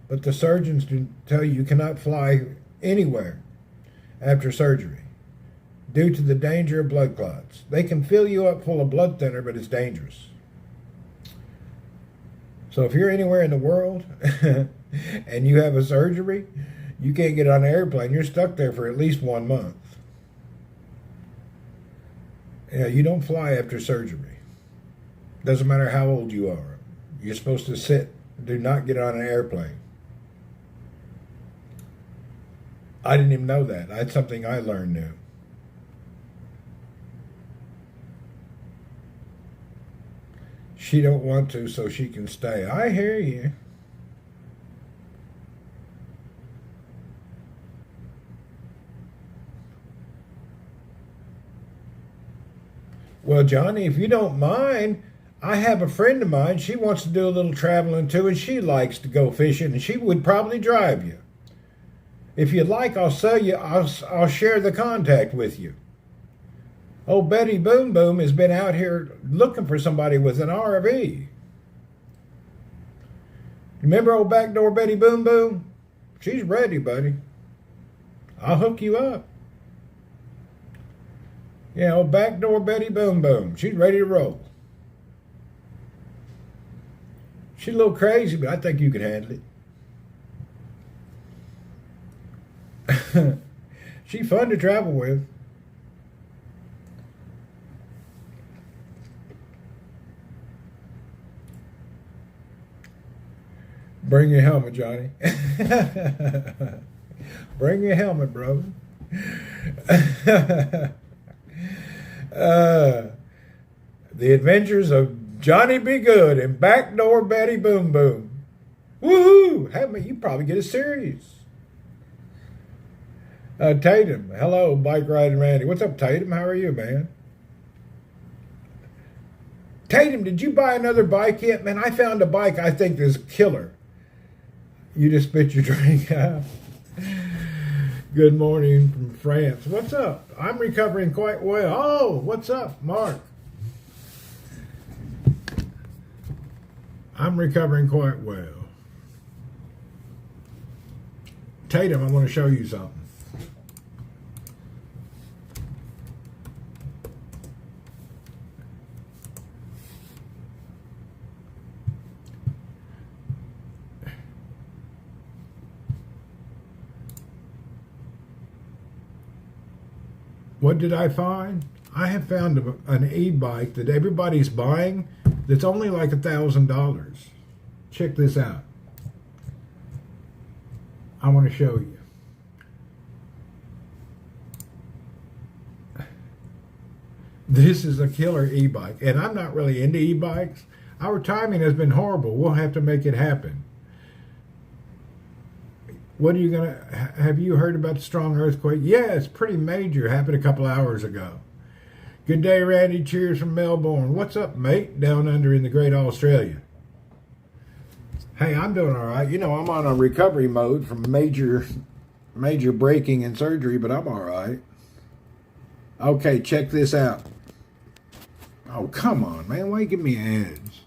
But the surgeons tell you cannot fly anywhere after surgery due to the danger of blood clots. They can fill you up full of blood thinner, but it's dangerous. So if you're anywhere in the world and you have a surgery, you can't get on an airplane. You're stuck there for at least 1 month. Yeah, you don't fly after surgery. Doesn't matter how old you are. You're supposed to sit. Do not get on an airplane. I didn't even know that. That's something I learned new. She don't want to, so she can stay. I hear you. Well, Johnny, if you don't mind, I have a friend of mine. She wants to do a little traveling too, and she likes to go fishing, and she would probably drive you. If you'd like, I'll share the contact with you. Old Betty Boom Boom has been out here looking for somebody with an RV. Remember old backdoor Betty Boom Boom? She's ready, buddy. I'll hook you up. Yeah, old backdoor Betty Boom Boom. She's ready to roll. She's a little crazy, but I think you can handle it. She's fun to travel with. Bring your helmet, Johnny. Bring your helmet, brother. The Adventures of Johnny Be Good and Backdoor Betty Boom Boom. Woohoo! You probably get a series. Tatum, hello, Bike Riding Randy. What's up, Tatum? How are you, man? Tatum, did you buy another bike yet? Man, I found a bike I think is killer. You just spit your drink out. Good morning from France. What's up? I'm recovering quite well. Oh, what's up, Mark? I'm recovering quite well. Tatum, I want to show you something. What did I find? I have found an e-bike that everybody's buying that's only like $1,000. Check this out. I want to show you. This is a killer e-bike, and I'm not really into e-bikes. Our timing has been horrible. We'll have to make it happen. Have you heard about the strong earthquake? Yeah, it's pretty major. Happened a couple hours ago. Good day, Randy. Cheers from Melbourne. What's up, mate? Down under in the great Australia. Hey, I'm doing all right. You know, I'm on a recovery mode from major breaking and surgery, but I'm all right. Okay, check this out. Oh, come on, man. Why you give me ads?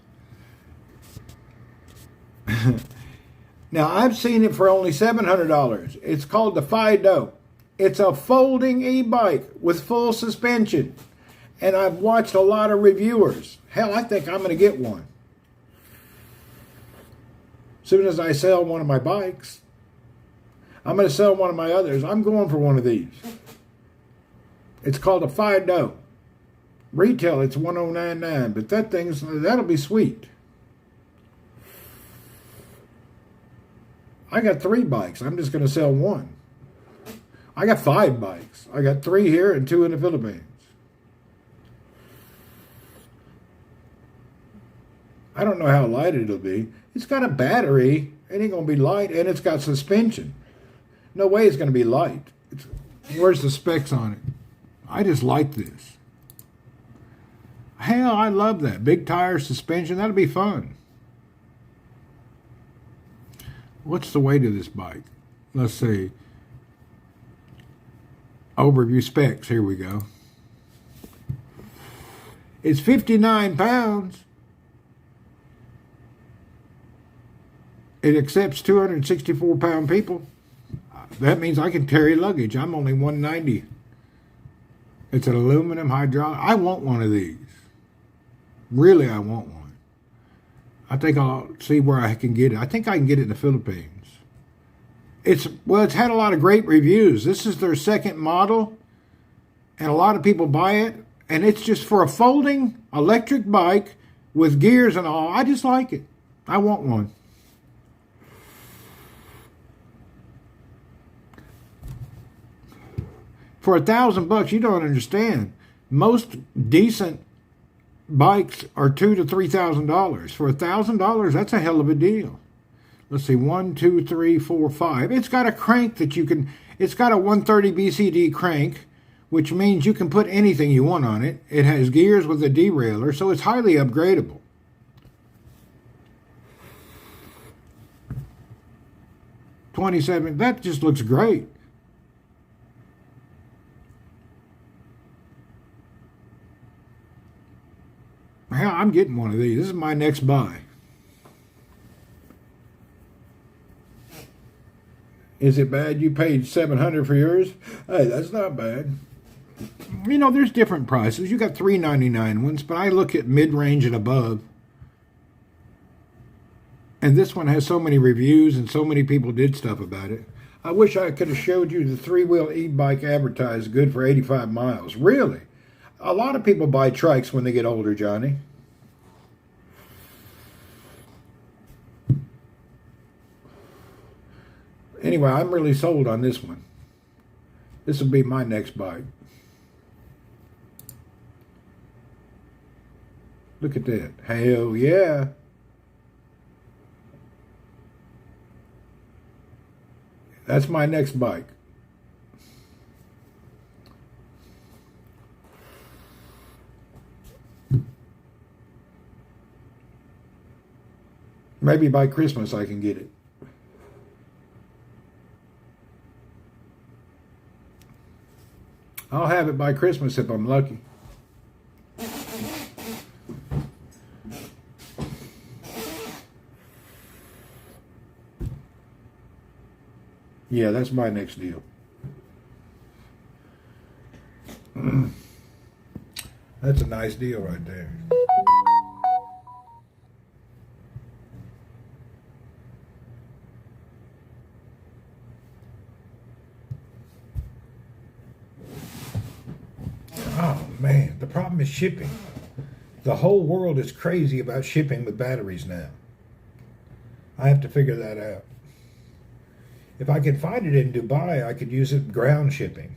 Now, I've seen it for only $700. It's called the Fido. It's a folding e-bike with full suspension. And I've watched a lot of reviewers. Hell, I think I'm going to get one. As soon as I sell one of my bikes, I'm going to sell one of my others. I'm going for one of these. It's called a Fido. Retail, it's $1099, but that'll be sweet. I got 3 bikes. I'm just going to sell one. I got 5 bikes. I got 3 here and 2 in the Philippines. I don't know how light it'll be. It's got a battery. It ain't going to be light, and it's got suspension. No way it's going to be light. Where's the specs on it? I just like this. Hell, I love that. Big tire suspension. That'll be fun. What's the weight of this bike? Let's see. Overview specs. Here we go. It's 59 pounds. It accepts 264-pound people. That means I can carry luggage. I'm only 190. It's an aluminum hydraulic. I want one of these. Really, I want one. I think I'll see where I can get it. I think I can get it in the Philippines. It's had a lot of great reviews. This is their second model, and a lot of people buy it. And it's just for a folding electric bike with gears and all. I just like it. I want one. For $1,000, you don't understand. Most decent bikes are $2,000 to $3,000. For $1,000, that's a hell of a deal. Let's see, 1, 2, 3, 4, 5. It's got a crank that you can. It's got a 130 BCD crank, which means you can put anything you want on it. It has gears with a derailleur, so it's highly upgradable. $27. That just looks great. Hell, I'm getting one of these. This is my next buy. Is it bad you paid $700 for yours? Hey, that's not bad. You know, there's different prices. You got $399 ones, but I look at mid-range and above. And this one has so many reviews and so many people did stuff about it. I wish I could have showed you the 3-wheel e-bike advertised good for 85 miles. Really? A lot of people buy trikes when they get older, Johnny. Anyway, I'm really sold on this one. This will be my next bike. Look at that. Hell yeah. That's my next bike. Maybe by Christmas I can get it. I'll have it by Christmas if I'm lucky. Yeah, that's my next deal. That's a nice deal right there. Oh man, the problem is shipping. The whole world is crazy about shipping with batteries now. I have to figure that out. If I could find it in Dubai, I could use it ground shipping.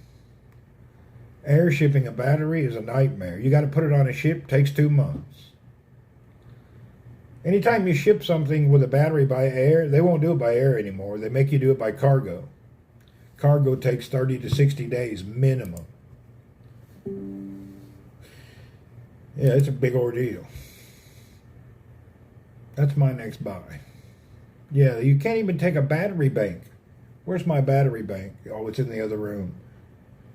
Air shipping a battery is a nightmare. You got to put it on a ship, takes 2 months. Anytime you ship something with a battery by air, they won't do it by air anymore. They make you do it by cargo. Cargo takes 30 to 60 days minimum. Yeah, it's a big ordeal. That's my next buy. Yeah, you can't even take a battery bank. Where's my battery bank? Oh, it's in the other room.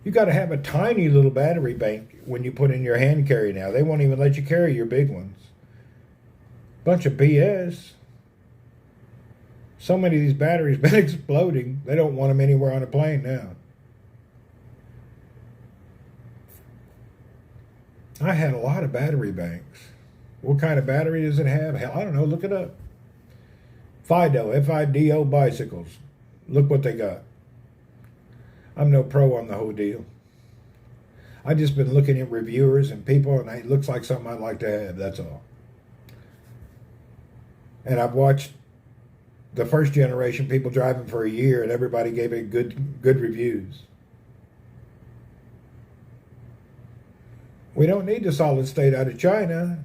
You got to have a tiny little battery bank when you put in your hand carry now. They won't even let you carry your big ones. Bunch of BS. So many of these batteries been exploding, they don't want them anywhere on a plane now. I had a lot of battery banks. What kind of battery does it have? Hell, I don't know. Look it up. Fido, F-I-D-O bicycles. Look what they got. I'm no pro on the whole deal. I just been looking at reviewers and people, and it looks like something I'd like to have. That's all. And I've watched the first generation people driving for a year, and everybody gave it good reviews. We don't need the solid state out of China.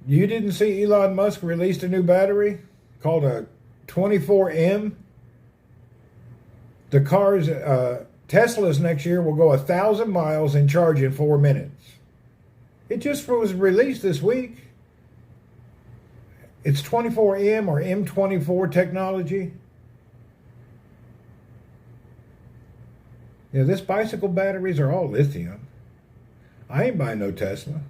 You didn't see Elon Musk released a new battery called a 24M? The cars, Teslas next year will go 1,000 miles and charge in 4 minutes. It just was released this week. It's 24M or M24 technology. You know, this bicycle batteries are all lithium. I ain't buying no Tesla.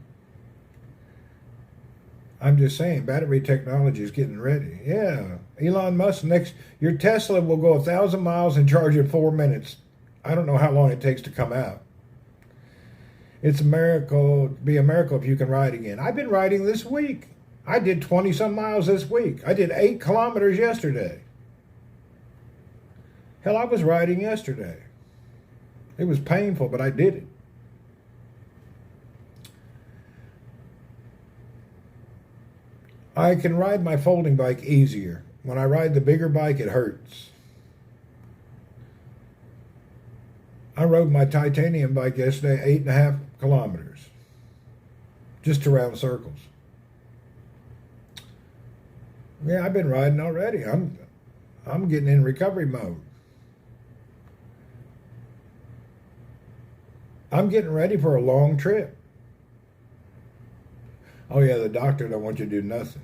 I'm just saying, battery technology is getting ready. Yeah, Elon Musk, your Tesla will go 1,000 miles and charge in 4 minutes. I don't know how long it takes to come out. It's a miracle, be a miracle if you can ride again. I've been riding this week. I did 20-some miles this week. I did 8 kilometers yesterday. Hell, I was riding yesterday. It was painful, but I did it. I can ride my folding bike easier. When I ride the bigger bike, it hurts. I rode my titanium bike yesterday 8.5 kilometers. Just around circles. Yeah, I've been riding already. I'm getting in recovery mode. I'm getting ready for a long trip. Oh yeah, the doctor don't want you to do nothing.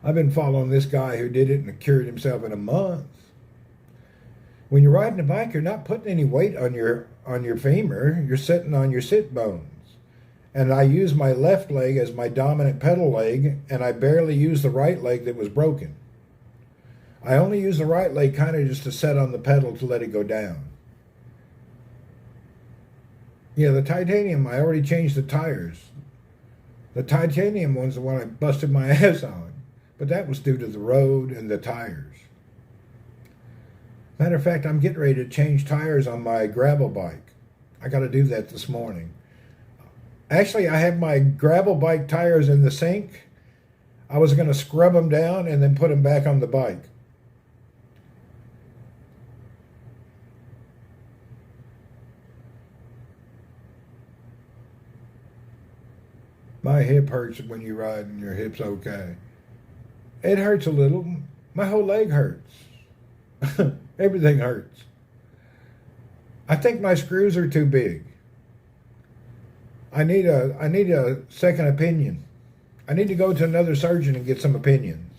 I've been following this guy who did it and cured himself in a month. When you're riding a bike, you're not putting any weight on your femur. You're sitting on your sit bones. And I use my left leg as my dominant pedal leg, and I barely use the right leg that was broken. I only use the right leg kind of just to set on the pedal to let it go down. Yeah, the titanium, I already changed the tires. The titanium one's the one I busted my ass on. But that was due to the road and the tires. Matter of fact, I'm getting ready to change tires on my gravel bike. I got to do that this morning. Actually, I have my gravel bike tires in the sink. I was going to scrub them down and then put them back on the bike. My hip hurts when you ride and your hip's okay. It hurts a little. My whole leg hurts. Everything hurts. I think my screws are too big. I need a second opinion. I need to go to another surgeon and get some opinions.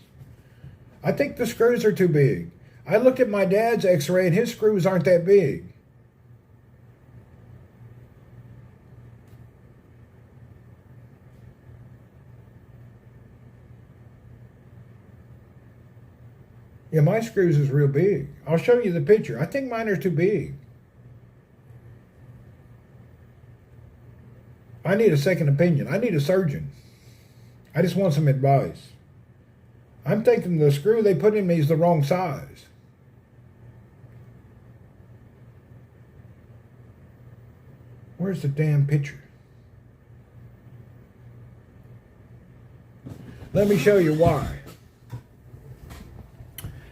I think the screws are too big. I looked at my dad's x-ray and his screws aren't that big. Yeah, my screws is real big. I'll show you the picture. I think mine are too big. I need a second opinion. I need a surgeon. I just want some advice. I'm thinking the screw they put in me is the wrong size. Where's the damn picture? Let me show you why.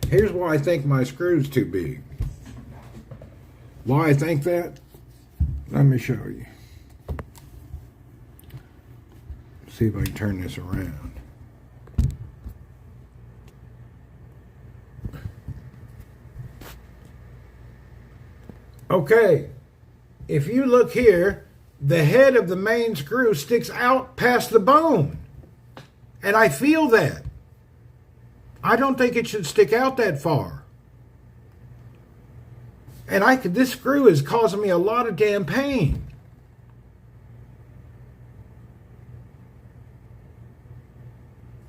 Here's why I think my screw's too big. Why I think that? Let me show you. See if I can turn this around. Okay, if you look here, the head of the main screw sticks out past the bone. And I feel that. I don't think it should stick out that far. And this screw is causing me a lot of damn pain.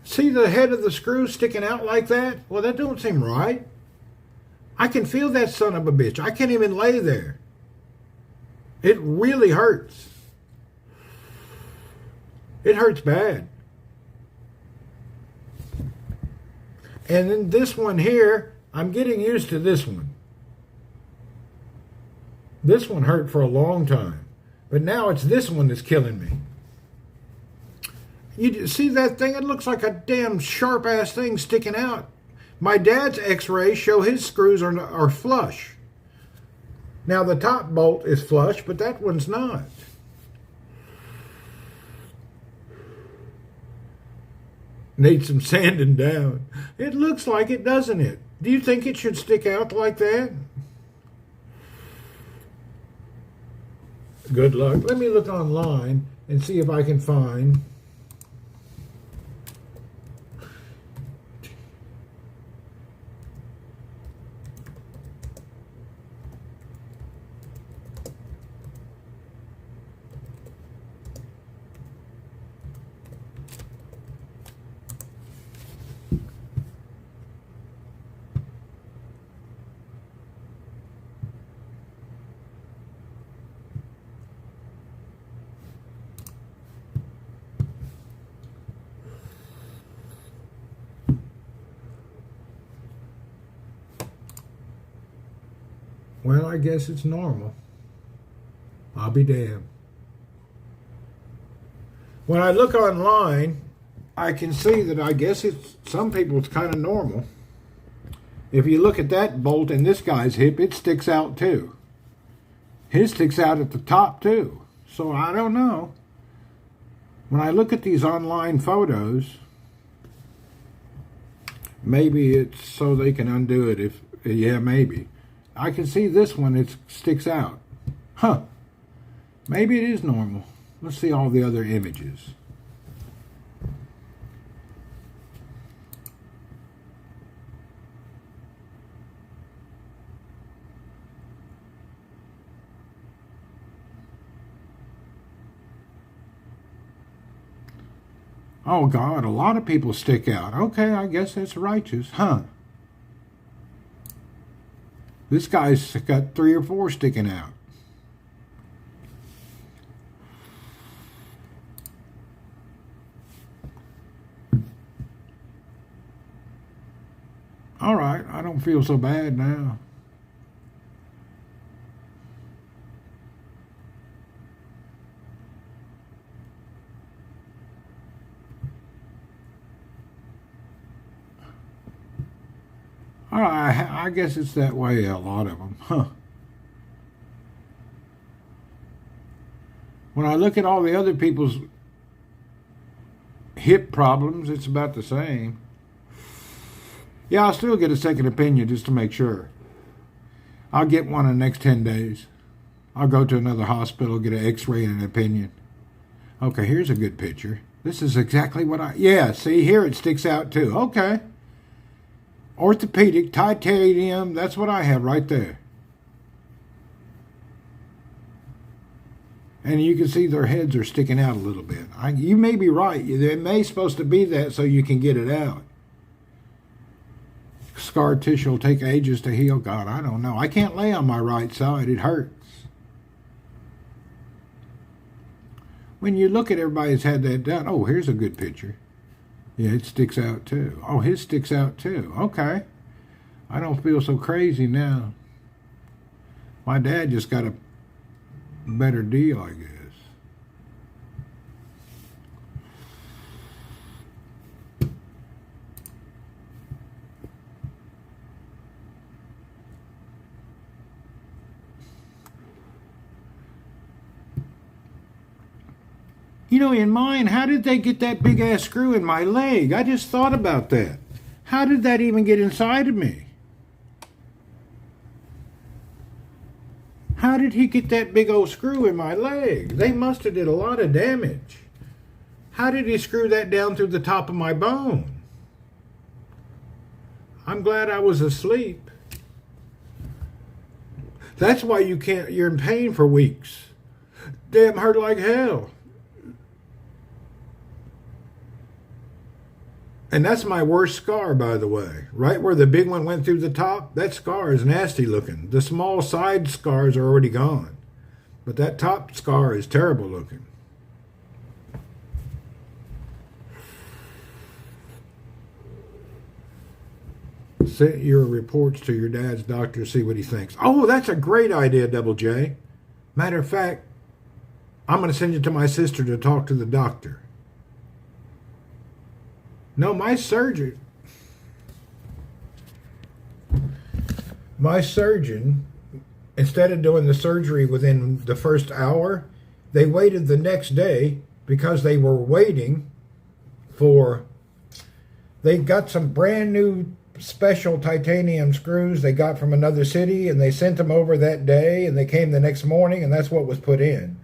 See the head of the screw sticking out like that? Well, that don't seem right. I can feel that son of a bitch. I can't even lay there. It really hurts. It hurts bad. And then this one here, I'm getting used to this one. This one hurt for a long time. But now it's this one that's killing me. You see that thing? It looks like a damn sharp-ass thing sticking out. My dad's x-rays show his screws are flush. Now the top bolt is flush, but that one's not. Needs some sanding down. It looks like it, doesn't it? Do you think it should stick out like that? Good luck. Let me look online and see if I can find. Well, I guess it's normal. I'll be damned. When I look online, I can see that I guess some people it's kind of normal. If you look at that bolt in this guy's hip, it sticks out too. His sticks out at the top too. So I don't know. When I look at these online photos, maybe it's so they can undo it yeah, maybe. I can see this one, it sticks out. Huh. Maybe it is normal. Let's see all the other images. Oh God, a lot of people stick out. Okay, I guess that's righteous. Huh. This guy's got 3 or 4 sticking out. All right, I don't feel so bad now. All right, I guess it's that way, a lot of them. Huh. When I look at all the other people's hip problems, it's about the same. Yeah, I'll still get a second opinion just to make sure. I'll get one in the next 10 days. I'll go to another hospital, get an x-ray and an opinion. Okay, here's a good picture. This is exactly what yeah, see, here it sticks out too. Okay. Orthopedic, titanium, that's what I have right there. And you can see their heads are sticking out a little bit. You may be right. It may supposed to be that so you can get it out. Scar tissue will take ages to heal. God, I don't know. I can't lay on my right side. It hurts. When you look at everybody that's had that done, oh, here's a good picture. Yeah, it sticks out too. Oh, his sticks out too. Okay. I don't feel so crazy now. My dad just got a better deal, I guess. You know, in mine, how did they get that big ass screw in my leg? I just thought about that. How did that even get inside of me? How did he get that big old screw in my leg? They must have did a lot of damage. How did he screw that down through the top of my bone? I'm glad I was asleep. That's why you're in pain for weeks. Damn, hurt like hell. And that's my worst scar, by the way. Right where the big one went through the top, that scar is nasty looking. The small side scars are already gone. But that top scar is terrible looking. Send your reports to your dad's doctor, see what he thinks. Oh, that's a great idea, Double J. Matter of fact, I'm going to send it to my sister to talk to the doctor. No, my surgeon, instead of doing the surgery within the first hour, they waited the next day because they were waiting for, they got some brand new special titanium screws they got from another city, and they sent them over that day, and they came the next morning, and that's what was put in.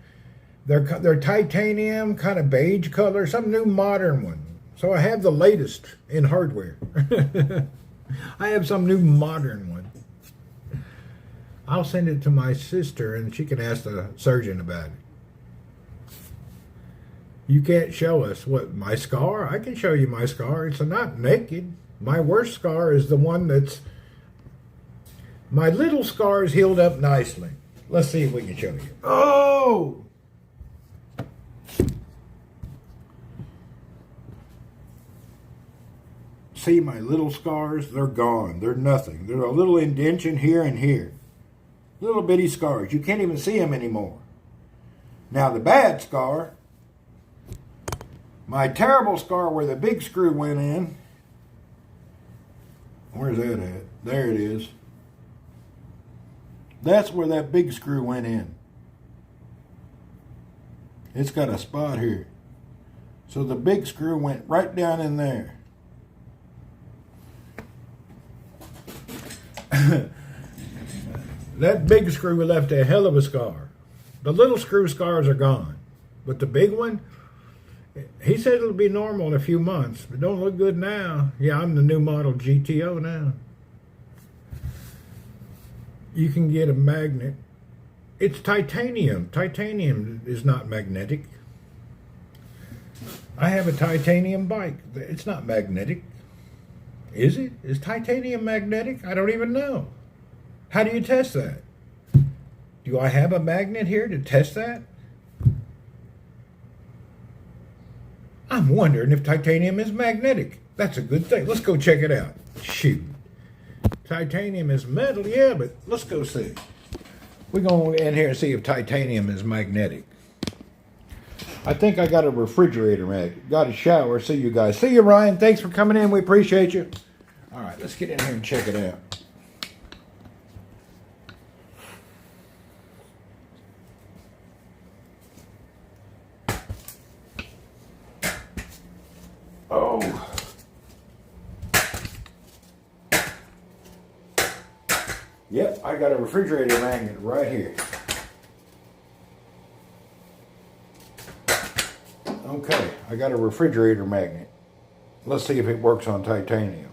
They're titanium, kind of beige color, some new modern one. So I have the latest in hardware. I have some new modern one. I'll send it to my sister and she can ask the surgeon about it. You can't show us what, my scar? I can show you my scar. It's not naked. My worst scar is the one that's, my little scar is healed up nicely. Let's see if we can show you. Oh! See my little scars? They're gone. They're nothing. They're a little indentation here and here. Little bitty scars. You can't even see them anymore. Now the bad scar, my terrible scar where the big screw went in. Where's that at? There it is. That's where that big screw went in. It's got a spot here. So the big screw went right down in there. That big screw left a hell of a scar. The little screw scars are gone. But the big one, he said it'll be normal in a few months. But don't look good now. Yeah, I'm the new model GTO now. You can get a magnet. It's titanium. Titanium is not magnetic. I have a titanium bike. It's not magnetic. Is it? Is titanium magnetic? I don't even know. How do you test that? Do I have a magnet here to test that? I'm wondering if titanium is magnetic. That's a good thing. Let's go check it out. Shoot. Titanium is metal, yeah, but let's go see. We're going to go in here and see if titanium is magnetic. I think I got a refrigerator magnet. Got a shower. See you guys. See you, Ryan. Thanks for coming in. We appreciate you. All right, let's get in here and check it out. Oh. Yep, I got a refrigerator magnet right here. Okay, I got a refrigerator magnet. Let's see if it works on titanium.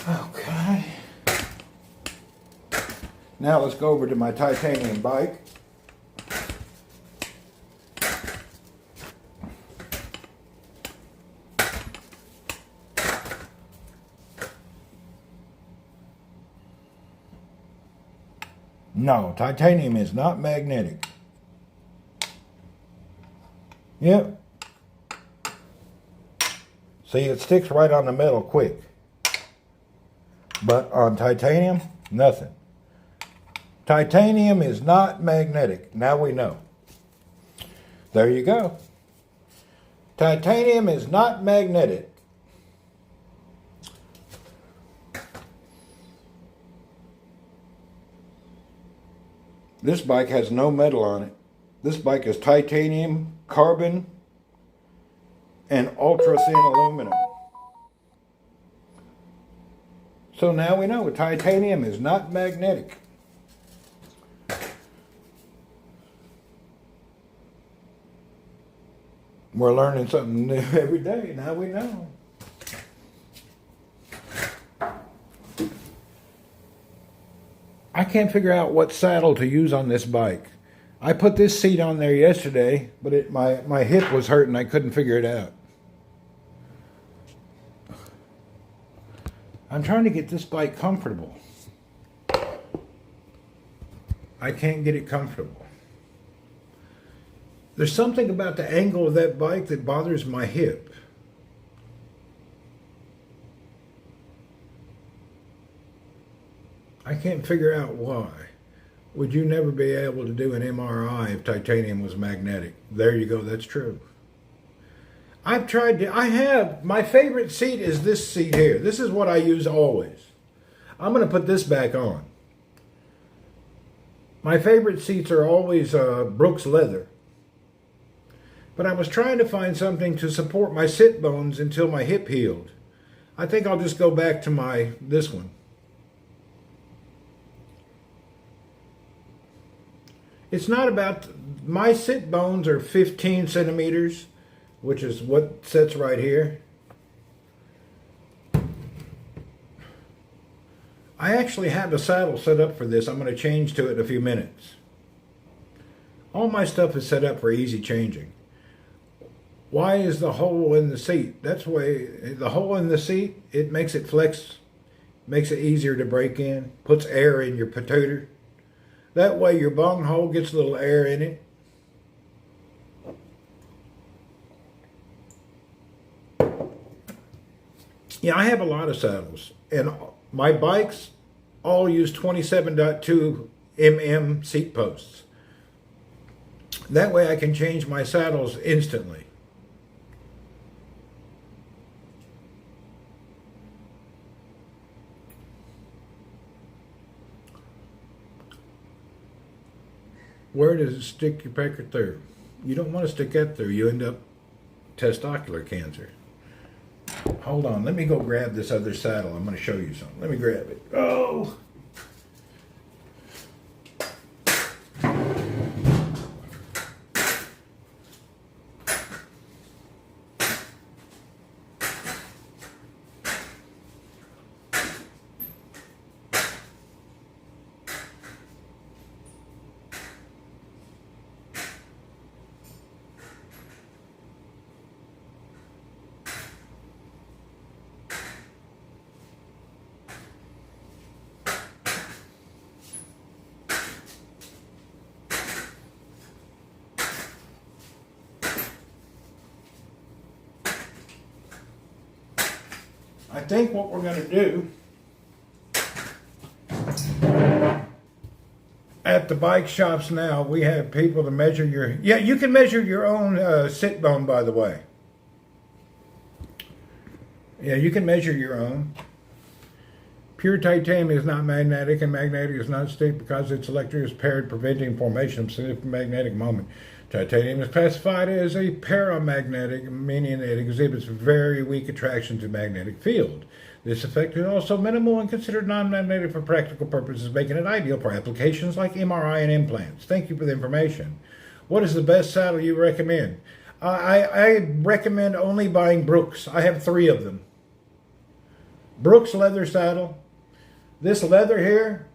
Okay. Now let's go over to my titanium bike. No, titanium is not magnetic. Yep. See, it sticks right on the metal quick. But on titanium, nothing. Titanium is not magnetic. Now we know. There you go. Titanium is not magnetic. This bike has no metal on it. This bike is titanium, carbon, and ultra-thin aluminum. So now we know titanium is not magnetic. We're learning something new every day. Now we know. I can't figure out what saddle to use on this bike. I put this seat on there yesterday, but my hip was hurting. I couldn't figure it out. I'm trying to get this bike comfortable. I can't get it comfortable. There's something about the angle of that bike that bothers my hip. I can't figure out why. Would you never be able to do an MRI if titanium was magnetic? There you go, that's true. I've tried to, my favorite seat is this seat here. This is what I use always. I'm going to put this back on. My favorite seats are always Brooks leather. But I was trying to find something to support my sit bones until my hip healed. I think I'll just go back to this one. It's not about, my sit bones are 15 centimeters, which is what sits right here. I actually have a saddle set up for this. I'm going to change to it in a few minutes. All my stuff is set up for easy changing. Why is the hole in the seat? That's why the hole in the seat, it makes it flex, makes it easier to break in, puts air in your pitoter. That way your bung hole gets a little air in it. Yeah, I have a lot of saddles, and my bikes all use 27.2 mm seat posts. That way I can change my saddles instantly. Where does it stick your pecker through? You don't want to stick that through. You end up testicular cancer. Hold on. Let me go grab this other saddle. I'm going to show you something. Let me grab it. Oh! I think what we're going to do at the bike shops now, we have people to measure your, yeah, you can measure your own sit bone, by the way. Yeah, you can measure your own. Pure titanium is not magnetic, and magnetic is not stick because its electric is paired, preventing formation of significant magnetic moment. Titanium is classified as a paramagnetic, meaning it exhibits very weak attraction to magnetic field. This effect is also minimal and considered non-magnetic for practical purposes, making it ideal for applications like MRI and implants. Thank you for the information. What is the best saddle you recommend? I recommend only buying Brooks. I have 3 of them. Brooks leather saddle. This leather here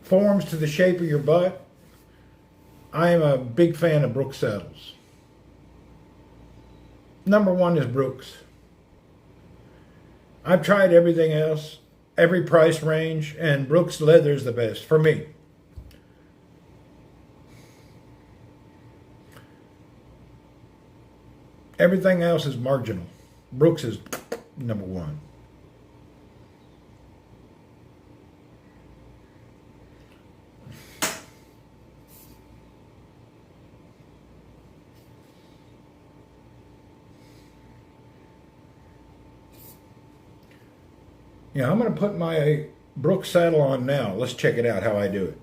forms to the shape of your butt. I am a big fan of Brooks saddles. Number 1 is Brooks. I've tried everything else, every price range, and Brooks leather is the best for me. Everything else is marginal. Brooks is number 1. Yeah, I'm going to put my Brooks saddle on now. Let's check it out how I do it.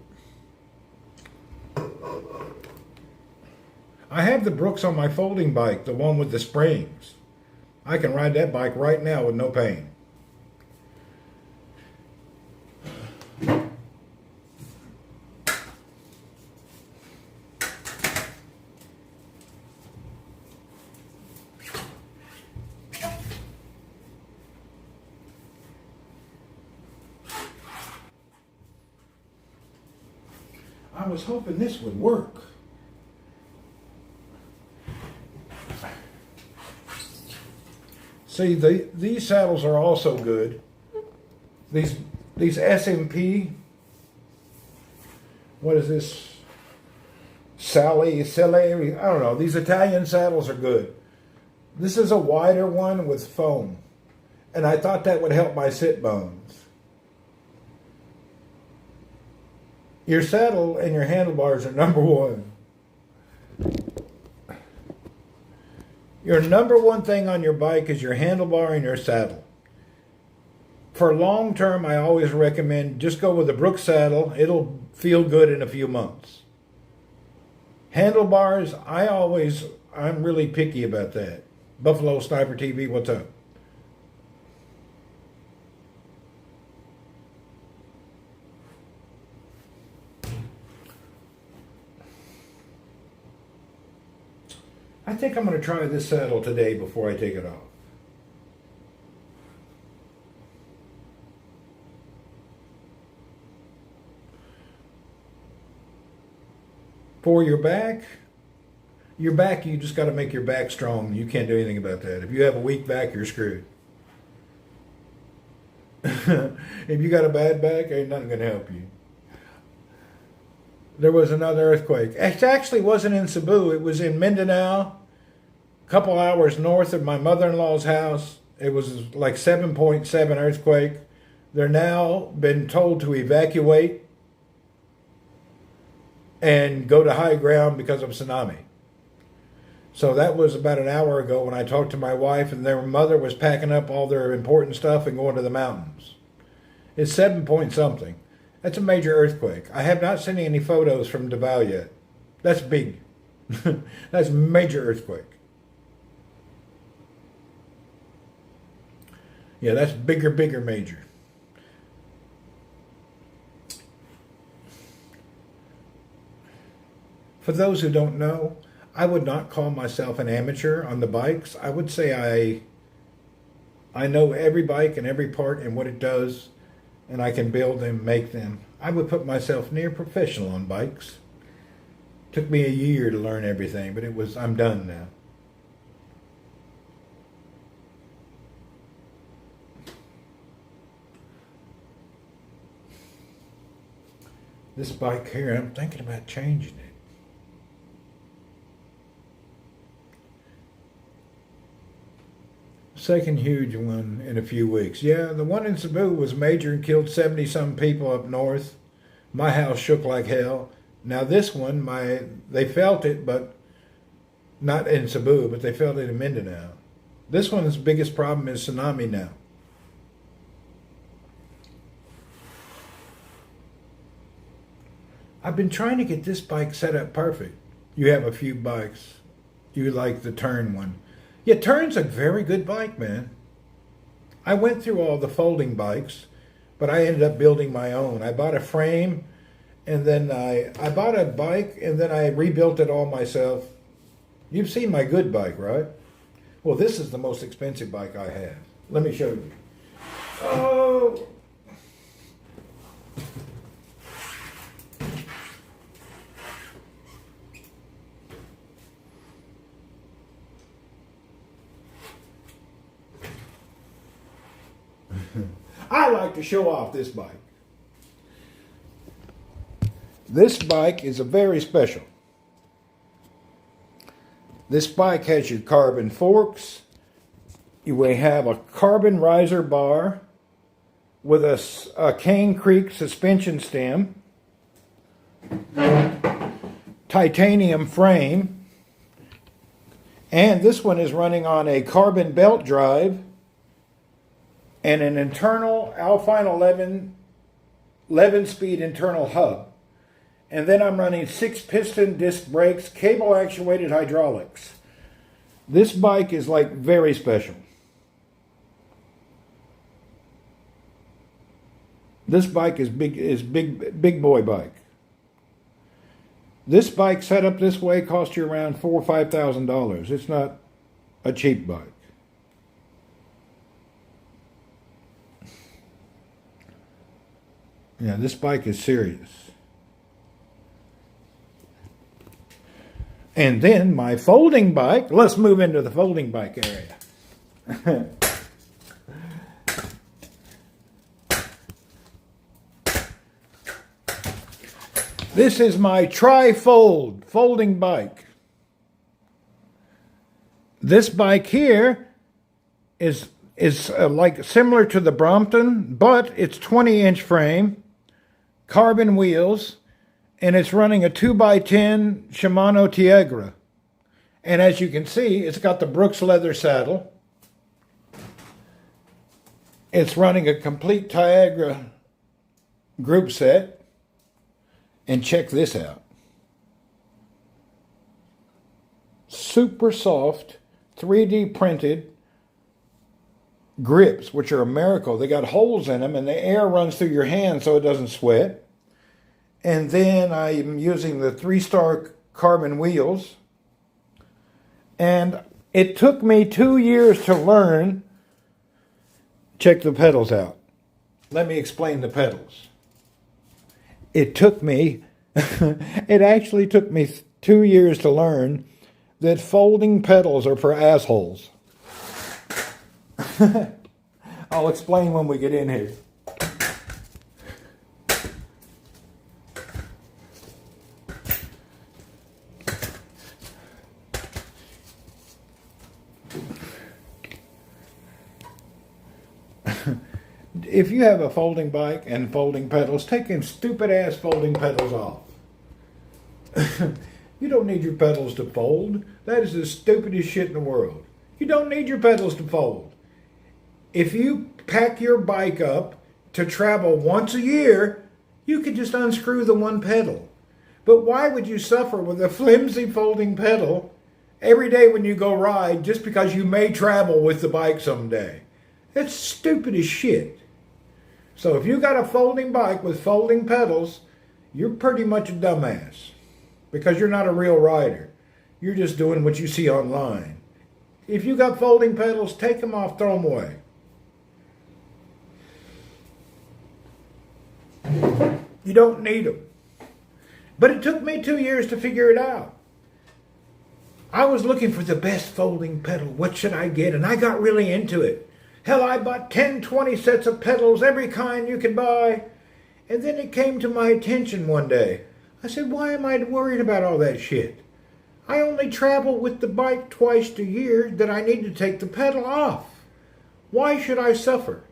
I have the Brooks on my folding bike, the one with the springs. I can ride that bike right now with no pain. I was hoping this would work. See, these saddles are also good. These SMP, what is this? Sally, I don't know. These Italian saddles are good. This is a wider one with foam. And I thought that would help my sit bones. Your saddle and your handlebars are number one. Your number one thing on your bike is your handlebar and your saddle. For long term, I always recommend just go with a Brooks saddle. It'll feel good in a few months. Handlebars, I'm really picky about that. Buffalo Sniper TV, what's up? I think I'm going to try this saddle today before I take it off. For your back, you just got to make your back strong. You can't do anything about that. If you have a weak back, you're screwed. If you got a bad back, ain't nothing going to help you. There was another earthquake. It actually wasn't in Cebu. It was in Mindanao, a couple hours north of my mother-in-law's house. It was like 7.7 earthquake. They're now been told to evacuate and go to high ground because of tsunami. So that was about an hour ago when I talked to my wife, and their mother was packing up all their important stuff and going to the mountains. It's 7 point something. That's a major earthquake. I have not seen any photos from Davao yet. That's big. That's a major earthquake. Yeah, that's bigger, major. For those who don't know, I would not call myself an amateur on the bikes. I would say I know every bike and every part and what it does, and I can build them, make them. I would put myself near professional on bikes. Took me a year to learn everything, but I'm done now. This bike here, I'm thinking about changing it. Second huge one in a few weeks. Yeah, the one in Cebu was major and killed 70-some people up north. My house shook like hell. Now this one, they felt it, but not in Cebu, but they felt it in Mindanao. This one's biggest problem is tsunami now. I've been trying to get this bike set up perfect. You have a few bikes. You like the Turn one. Yeah, Turn's a very good bike, man. I went through all the folding bikes, but I ended up building my own. I bought a frame, and then I bought a bike, and then I rebuilt it all myself. You've seen my good bike, right? Well, this is the most expensive bike I have. Let me show you. Oh! I like to show off this bike. This bike is a very special. This bike has your carbon forks. You will have a carbon riser bar with a Cane Creek suspension stem, titanium frame, and this one is running on a carbon belt drive and an internal Alpine 11-speed internal hub. And then I'm running 6-piston disc brakes, cable actuated hydraulics. This bike is like very special. This bike is big boy bike. This bike set up this way cost you around $4,000 or $5,000. It's not a cheap bike. Yeah, this bike is serious. And then my folding bike. Let's move into the folding bike area. This is my tri-fold folding bike. This bike here is like similar to the Brompton, but it's 20-inch frame, carbon wheels, and it's running a 2x10 Shimano Tiagra. And as you can see, it's got the Brooks leather saddle. It's running a complete Tiagra group set. And check this out. Super soft, 3D printed grips, which are a miracle. They got holes in them and the air runs through your hand so it doesn't sweat. And then I'm using the 3-star carbon wheels. And it took me 2 years to learn. Check the pedals out. Let me explain the pedals. It actually took me 2 years to learn that folding pedals are for assholes. I'll explain when we get in here. If you have a folding bike and folding pedals, take them stupid ass folding pedals off. You don't need your pedals to fold. That is the stupidest shit in the world. You don't need your pedals to fold. If you pack your bike up to travel once a year, you could just unscrew the one pedal. But why would you suffer with a flimsy folding pedal every day when you go ride just because you may travel with the bike someday? That's stupid as shit. So if you got a folding bike with folding pedals, you're pretty much a dumbass because you're not a real rider. You're just doing what you see online. If you got folding pedals, take them off, throw them away. You don't need them. But it took me 2 years to figure it out. I was looking for the best folding pedal. What should I get? And I got really into it. Hell, I bought 10, 20 sets of pedals, every kind you could buy. And then it came to my attention one day. I said, why am I worried about all that shit? I only travel with the bike twice a year that I need to take the pedal off. Why should I suffer?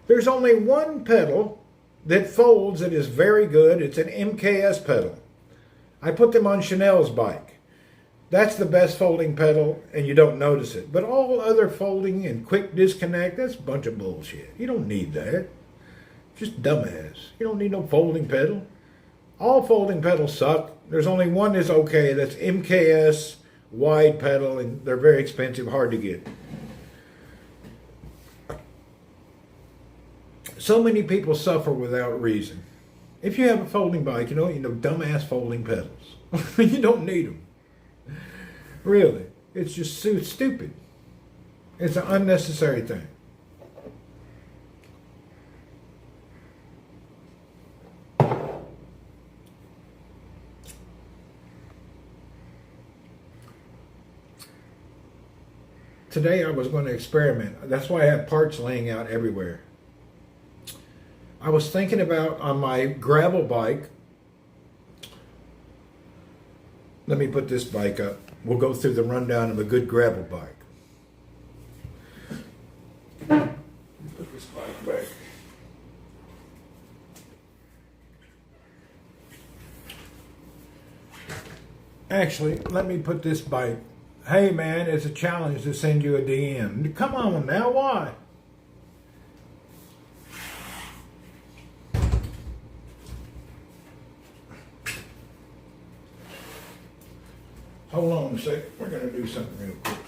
There's only one pedal that folds that is very good. It's an MKS pedal. I put them on Chanel's bike. That's the best folding pedal, and you don't notice it. But all other folding and quick disconnect, that's a bunch of bullshit. You don't need that. Just dumbass. You don't need no folding pedal. All folding pedals suck. There's only one that's okay. That's MKS wide pedal, and they're very expensive, hard to get. So many people suffer without reason. If you have a folding bike, you know dumbass folding pedals. You don't need them. Really, it's just so stupid. It's an unnecessary thing. Today I was going to experiment. That's why I have parts laying out everywhere. I was thinking about on my gravel bike. Let me put this bike up. We'll go through the rundown of a good gravel bike. Put this bike back. Actually, let me put this bike. Hey man, it's a challenge to send you a DM. Come on now, why? Hold on a second. We're going to do something real quick.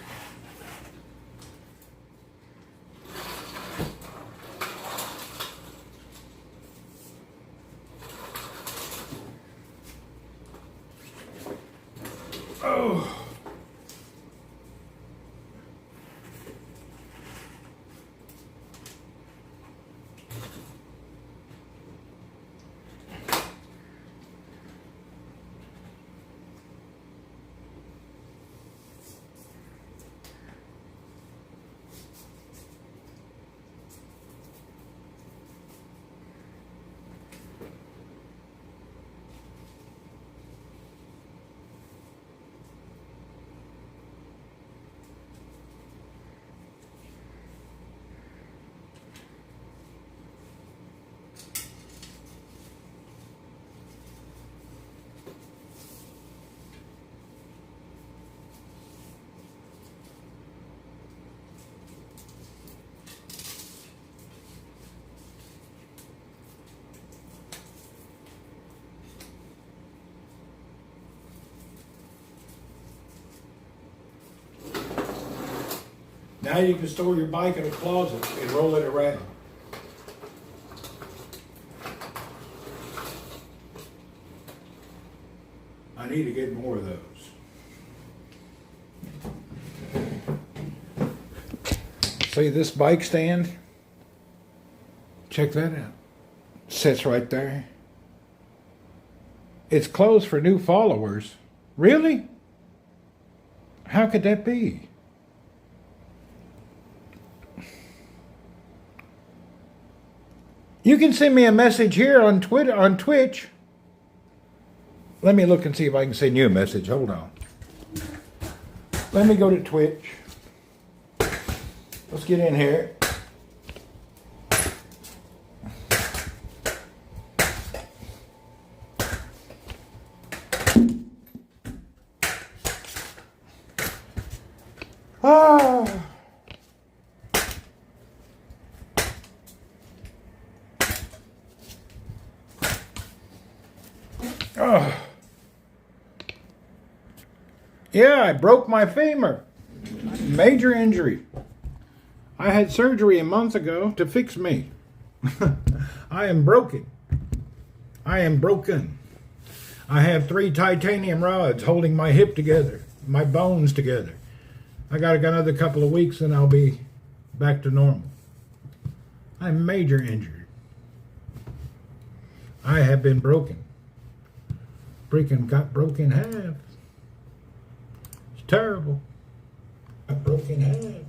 Oh. Now you can store your bike in a closet and roll it around. I need to get more of those. See this bike stand? Check that out. Sits right there. It's closed for new followers. Really? How could that be? You can send me a message here on Twitter, on Twitch. Let me look and see if I can send you a message. Hold on. Let me go to Twitch. Let's get in here. Ah. Oh. Yeah, I broke my femur. Major injury. I had surgery a month ago to fix me. I am broken. I am broken. I have 3 titanium rods holding my hip together, my bones together. I got another couple of weeks and I'll be back to normal. I'm major injured. I have been broken. Freaking got broke in half. It's terrible. I broke in half.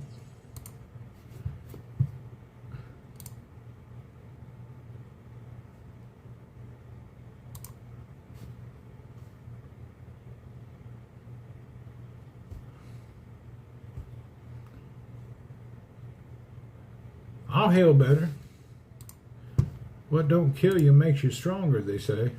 I'll heal better. What don't kill you makes you stronger, they say.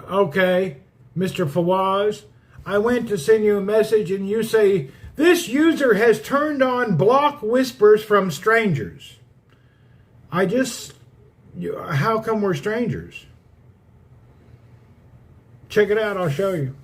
Okay, Mr. Fawaz, I went to send you a message and you say, this user has turned on block whispers from strangers. How come we're strangers? Check it out, I'll show you.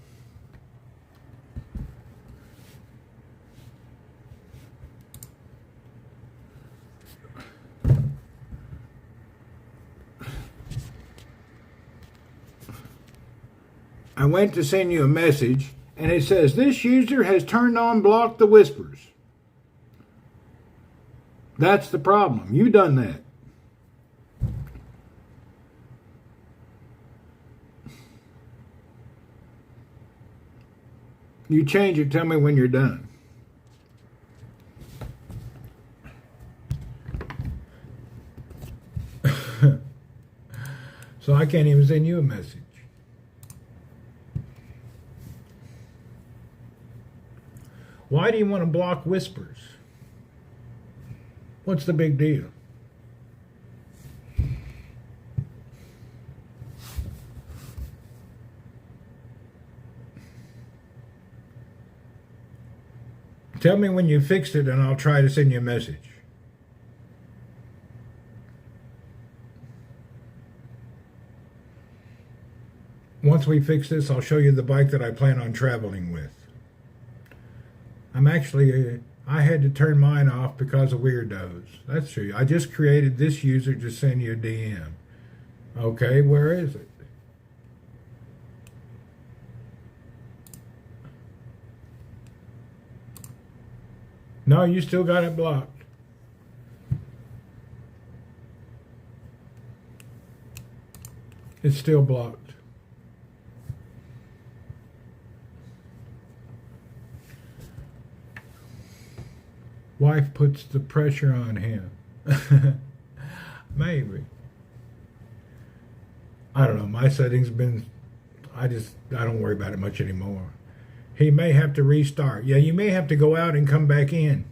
I went to send you a message and it says, this user has turned on block the whispers. That's the problem. You done that. You change it, tell me when you're done. So I can't even send you a message. Why do you want to block whispers? What's the big deal? Tell me when you fixed it and I'll try to send you a message. Once we fix this, I'll show you the bike that I plan on traveling with. I had to turn mine off because of weirdos. That's true. I just created this user to send you a DM. Okay, where is it? No, you still got it blocked. It's still blocked. Wife puts the pressure on him. Maybe. I don't know. My settings been, I don't worry about it much anymore. He may have to restart. Yeah, you may have to go out and come back in.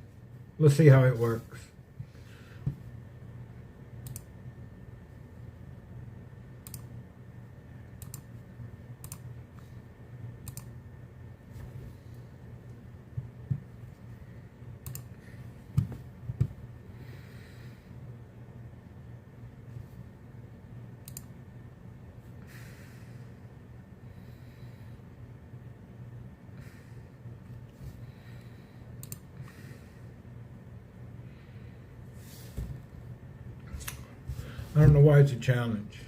Let's see how it works. don't know why it's a challenge.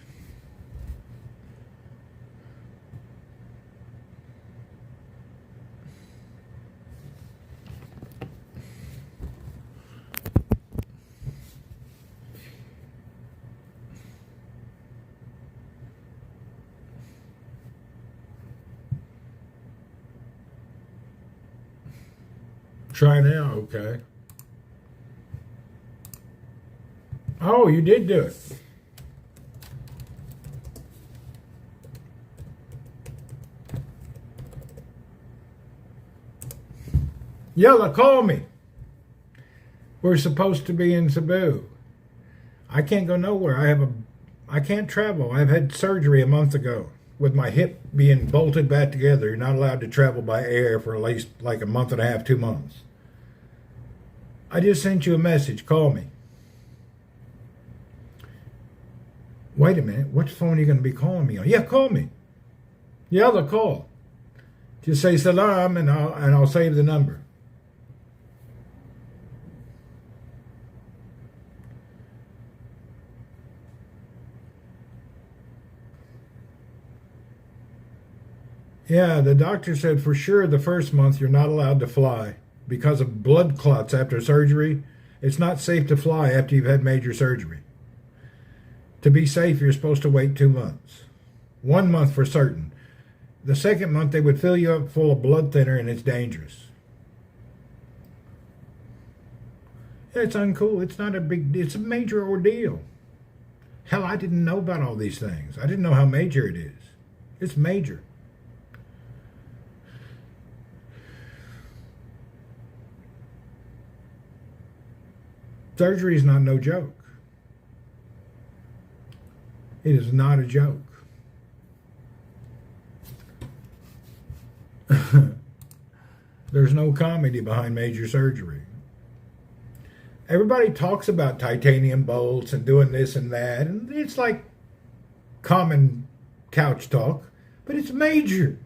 Try now, okay. Oh, you did do it. Yella, call me. We're supposed to be in Cebu. I can't go nowhere. I can't travel. I've had surgery a month ago with my hip being bolted back together. You're not allowed to travel by air for at least like a month and a half, 2 months. I just sent you a message. Call me. Wait a minute. What phone are you going to be calling me on? Yeah, call me. Yalla, call. Just say salam and I'll save the number. Yeah, the doctor said for sure the first month you're not allowed to fly because of blood clots after surgery. It's not safe to fly after you've had major surgery. To be safe, you're supposed to wait 2 months. 1 month for certain. The second month, they would fill you up full of blood thinner, and it's dangerous. It's uncool. It's a major ordeal. Hell, I didn't know about all these things. I didn't know how major it is. It's major. Surgery is not no joke. It is not a joke. There's no comedy behind major surgery. Everybody talks about titanium bolts and doing this and that, and it's like common couch talk, but it's major.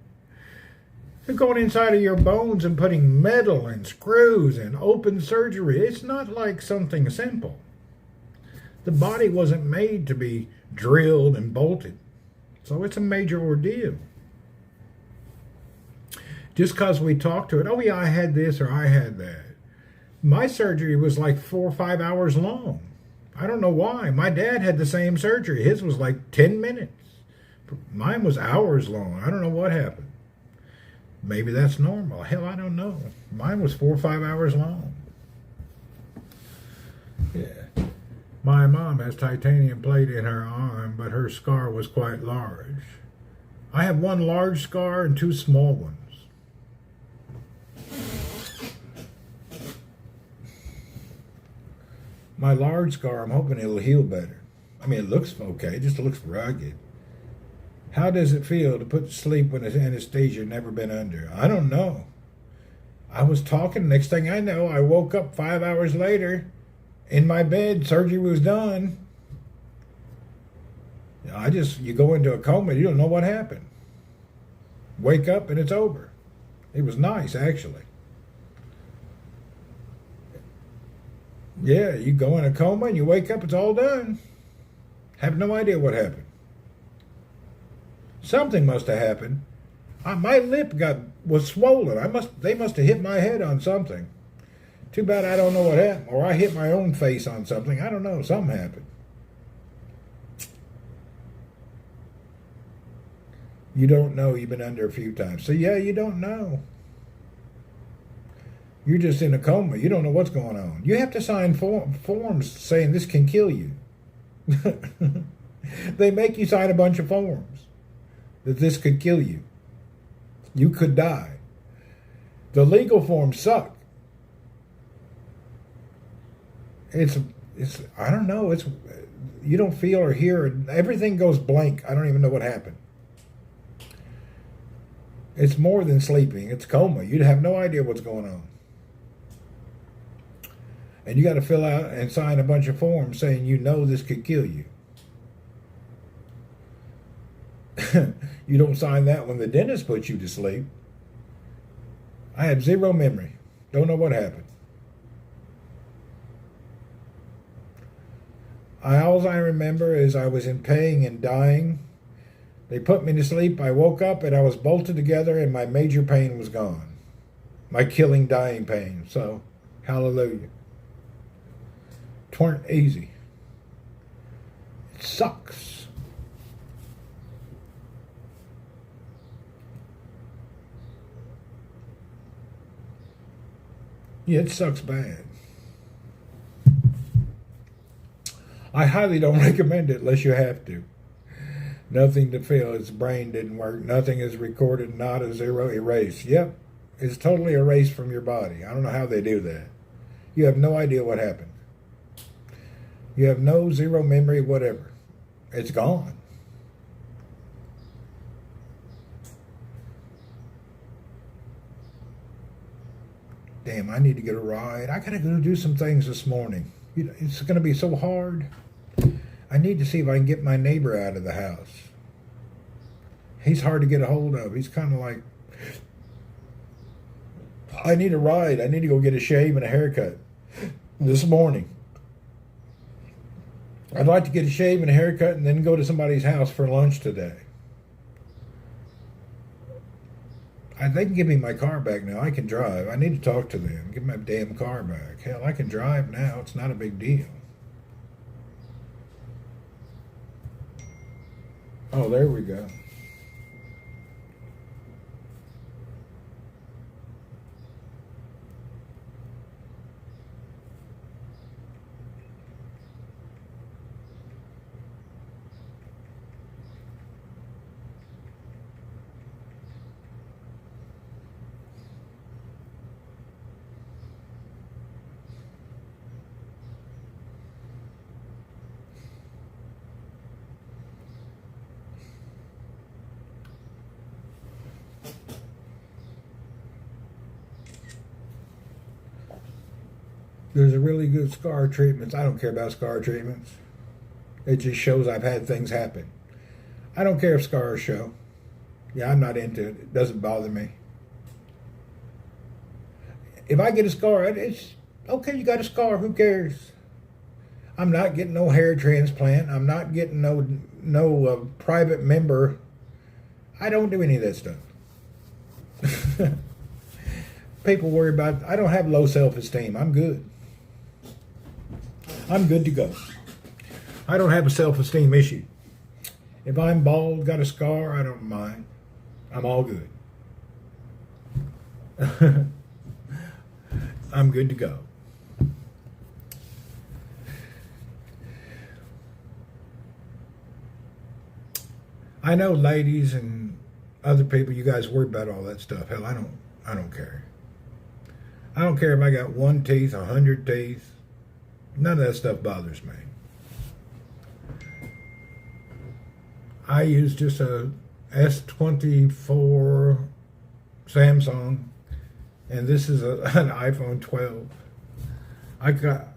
They're going inside of your bones and putting metal and screws and open surgery. It's not like something simple. The body wasn't made to be drilled and bolted. So it's a major ordeal. Just because we talk to it, oh yeah, I had this or I had that. My surgery was like 4 or 5 hours long. I don't know why. My dad had the same surgery. His was like 10 minutes. Mine was hours long. I don't know what happened. Maybe that's normal. Hell, I don't know. Mine was 4 or 5 hours long. Yeah. My mom has titanium plate in her arm, but her scar was quite large. I have 1 large scar and 2 small ones. My large scar, I'm hoping it'll heal better. I mean, it looks okay. It just looks rugged. How does it feel to put to sleep when it's anesthesia never been under? I don't know. I was talking. Next thing I know, I woke up 5 hours later in my bed. Surgery was done. You go into a coma. You don't know what happened. Wake up and it's over. It was nice, actually. Yeah, you go in a coma and you wake up, it's all done. Have no idea what happened. Something must have happened. My lip was swollen. They must have hit my head on something. Too bad I don't know what happened. Or I hit my own face on something. I don't know. Something happened. You don't know. You've been under a few times. So yeah, you don't know. You're just in a coma. You don't know what's going on. You have to sign forms saying this can kill you. They make you sign a bunch of forms that this could kill you. You could die. The legal forms suck. It's I don't know. You don't feel or hear. Everything goes blank. I don't even know what happened. It's more than sleeping. It's coma. You'd have no idea what's going on. And you got to fill out and sign a bunch of forms saying you know this could kill you. You don't sign that when the dentist puts you to sleep. I have zero memory. Don't know what happened. All I remember is I was in pain and dying. They put me to sleep. I woke up and I was bolted together and my major pain was gone. My killing, dying pain. So, hallelujah. Tweren't easy. It sucks. Yeah, it sucks bad. I highly don't recommend it unless you have to. Nothing to feel. His brain didn't work. Nothing is recorded. Not a zero erased. Yep. It's totally erased from your body. I don't know how they do that. You have no idea what happened. You have no zero memory, whatever. It's gone. Damn, I need to get a ride. I gotta go do some things this morning. It's gonna be so hard. I need to see if I can get my neighbor out of the house. He's hard to get a hold of. He's kind of like, I need a ride. I need to go get a shave and a haircut this morning. I'd like to get a shave and a haircut and then go to somebody's house for lunch today. They can give me my car back now. I can drive. I need to talk to them. Give my damn car back. Hell, I can drive now. It's not a big deal. Oh, there we go. There's a really good scar treatments. I don't care about scar treatments. It just shows I've had things happen. I don't care if scars show. Yeah, I'm not into it. It doesn't bother me. If I get a scar, it's okay, you got a scar, who cares? I'm not getting no hair transplant. I'm not getting no private member. I don't do any of that stuff. People worry about, I don't have low self-esteem. I'm good. I'm good to go. I don't have a self-esteem issue. If I'm bald, got a scar, I don't mind. I'm all good. I'm good to go. I know ladies and other people, you guys worry about all that stuff. Hell, I don't care. I don't care if I got 1 tooth, 100 teeth. None of that stuff bothers me. I use just a S24 Samsung, and this is an iPhone 12. I got.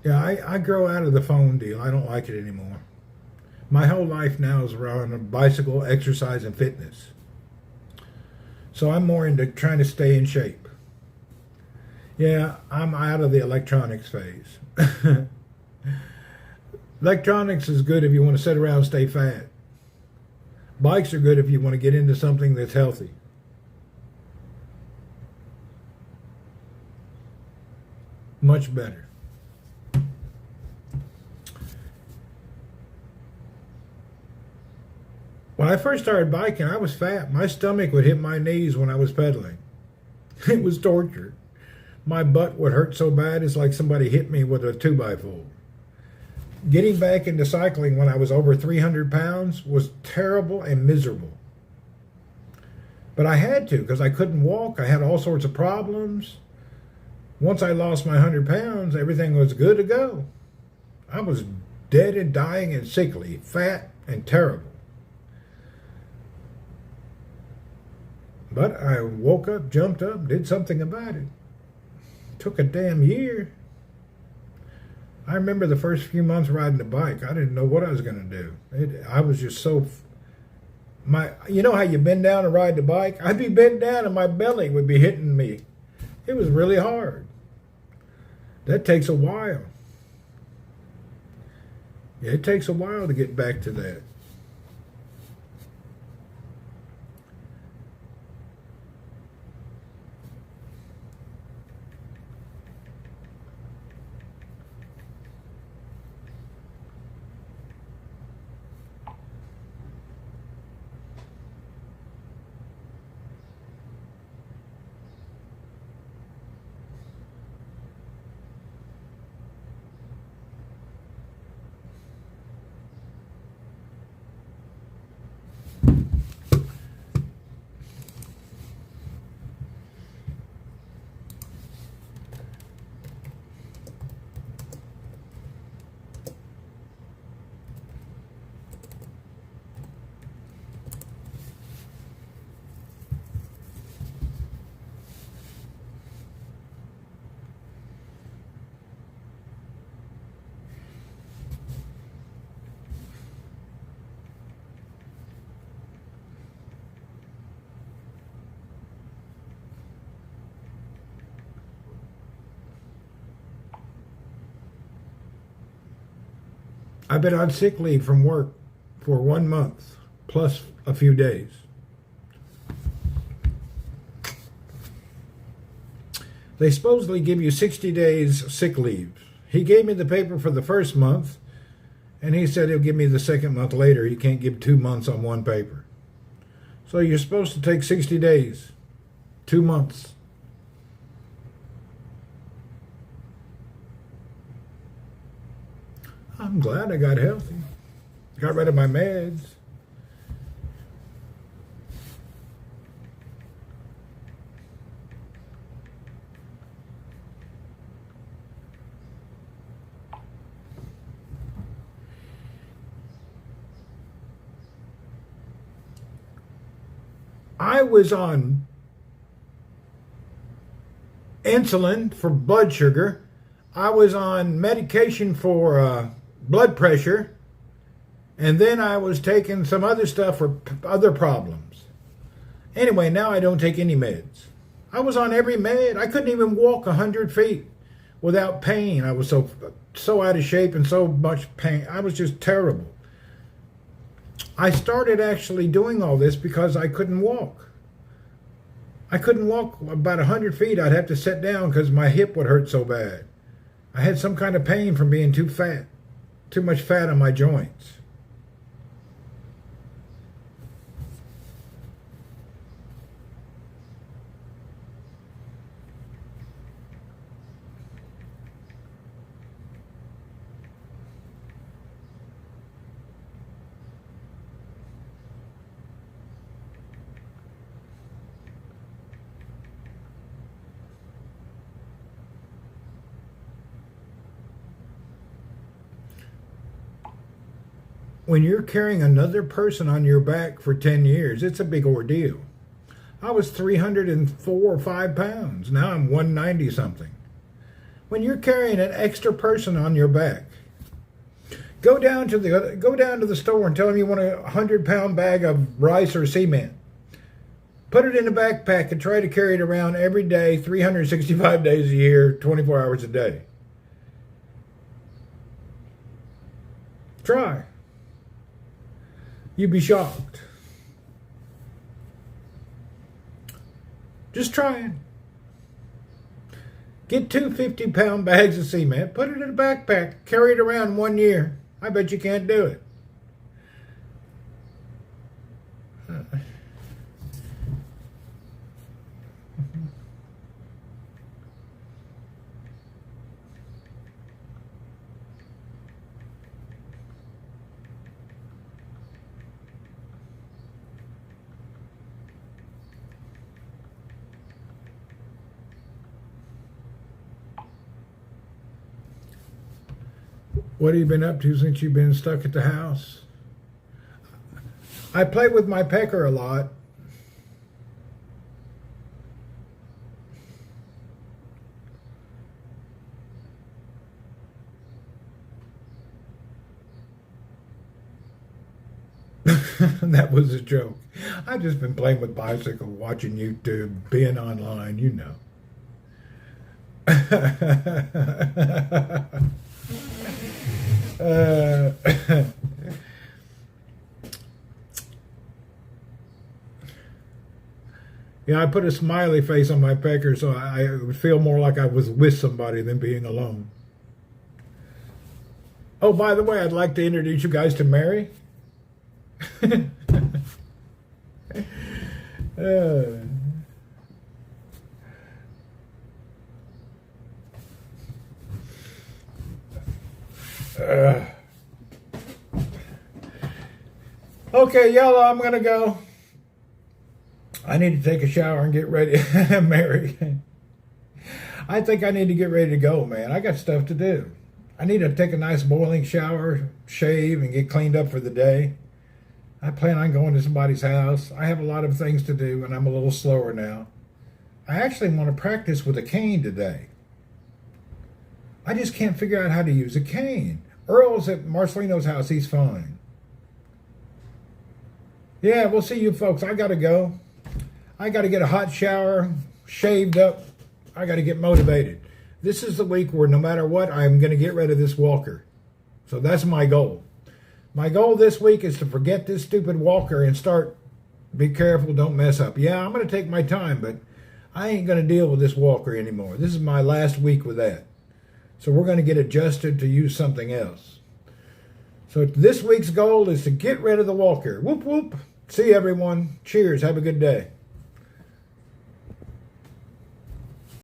Yeah, I grow out of the phone deal. I don't like it anymore. My whole life now is around a bicycle, exercise, and fitness. So I'm more into trying to stay in shape. Yeah, I'm out of the electronics phase. Electronics is good if you want to sit around and stay fat. Bikes are good if you want to get into something that's healthy. Much better. When I first started biking, I was fat. My stomach would hit my knees when I was pedaling. It was torture. My butt would hurt so bad, it's like somebody hit me with a 2x4. Getting back into cycling when I was over 300 pounds was terrible and miserable. But I had to because I couldn't walk. I had all sorts of problems. Once I lost my 100 pounds, everything was good to go. I was dead and dying and sickly, fat and terrible. But I woke up, jumped up, did something about it. Took a damn year. I remember the first few months riding the bike. I didn't know what I was going to do. I was just so... You know how you bend down and ride the bike? I'd be bent down and my belly would be hitting me. It was really hard. That takes a while. Yeah, it takes a while to get back to that. I've been on sick leave from work for 1 month, plus a few days. They supposedly give you 60 days sick leave. He gave me the paper for the first month, and he said he'll give me the second month later. He can't give 2 months on one paper. So you're supposed to take 60 days, 2 months. I'm glad I got healthy. Got rid of my meds. I was on insulin for blood sugar. I was on medication for blood pressure, and then I was taking some other stuff for other problems. Anyway, now I don't take any meds. I was on every med. I couldn't even walk 100 feet without pain. I was so out of shape and so much pain. I was just terrible. I started actually doing all this because I couldn't walk. I couldn't walk about 100 feet. I'd have to sit down because my hip would hurt so bad. I had some kind of pain from being too fat. Too much fat on my joints. When you're carrying another person on your back for 10 years, it's a big ordeal. I was 304 or 5 pounds. Now I'm 190 something. When you're carrying an extra person on your back, go down to the store and tell them you want a 100-pound bag of rice or cement. Put it in a backpack and try to carry it around every day, 365 days a year, 24 hours a day. Try. You'd be shocked. Just try it. Get 2 50-pound bags of cement, put it in a backpack, carry it around 1 year. I bet you can't do it. What have you been up to since you've been stuck at the house? I play with my pecker a lot. That was a joke. I've just been playing with bicycle, watching YouTube, being online, you know. Yeah, I put a smiley face on my pecker so I would feel more like I was with somebody than being alone. Oh, by the way, I'd like to introduce you guys to Mary. Okay, Yellow, I'm going to go. I need to take a shower and get ready. Mary, I think I need to get ready to go, man. I got stuff to do. I need to take a nice boiling shower, shave, and get cleaned up for the day. I plan on going to somebody's house. I have a lot of things to do, and I'm a little slower now. I actually want to practice with a cane today. I just can't figure out how to use a cane. Earl's at Marcelino's house. He's fine. Yeah, we'll see you folks. I got to go. I got to get a hot shower, shaved up. I got to get motivated. This is the week where no matter what, I'm going to get rid of this walker. So that's my goal. My goal this week is to forget this stupid walker and start, be careful, don't mess up. Yeah, I'm going to take my time, but I ain't going to deal with this walker anymore. This is my last week with that. So we're going to get adjusted to use something else. So this week's goal is to get rid of the walker. Whoop, whoop. See you, everyone. Cheers. Have a good day.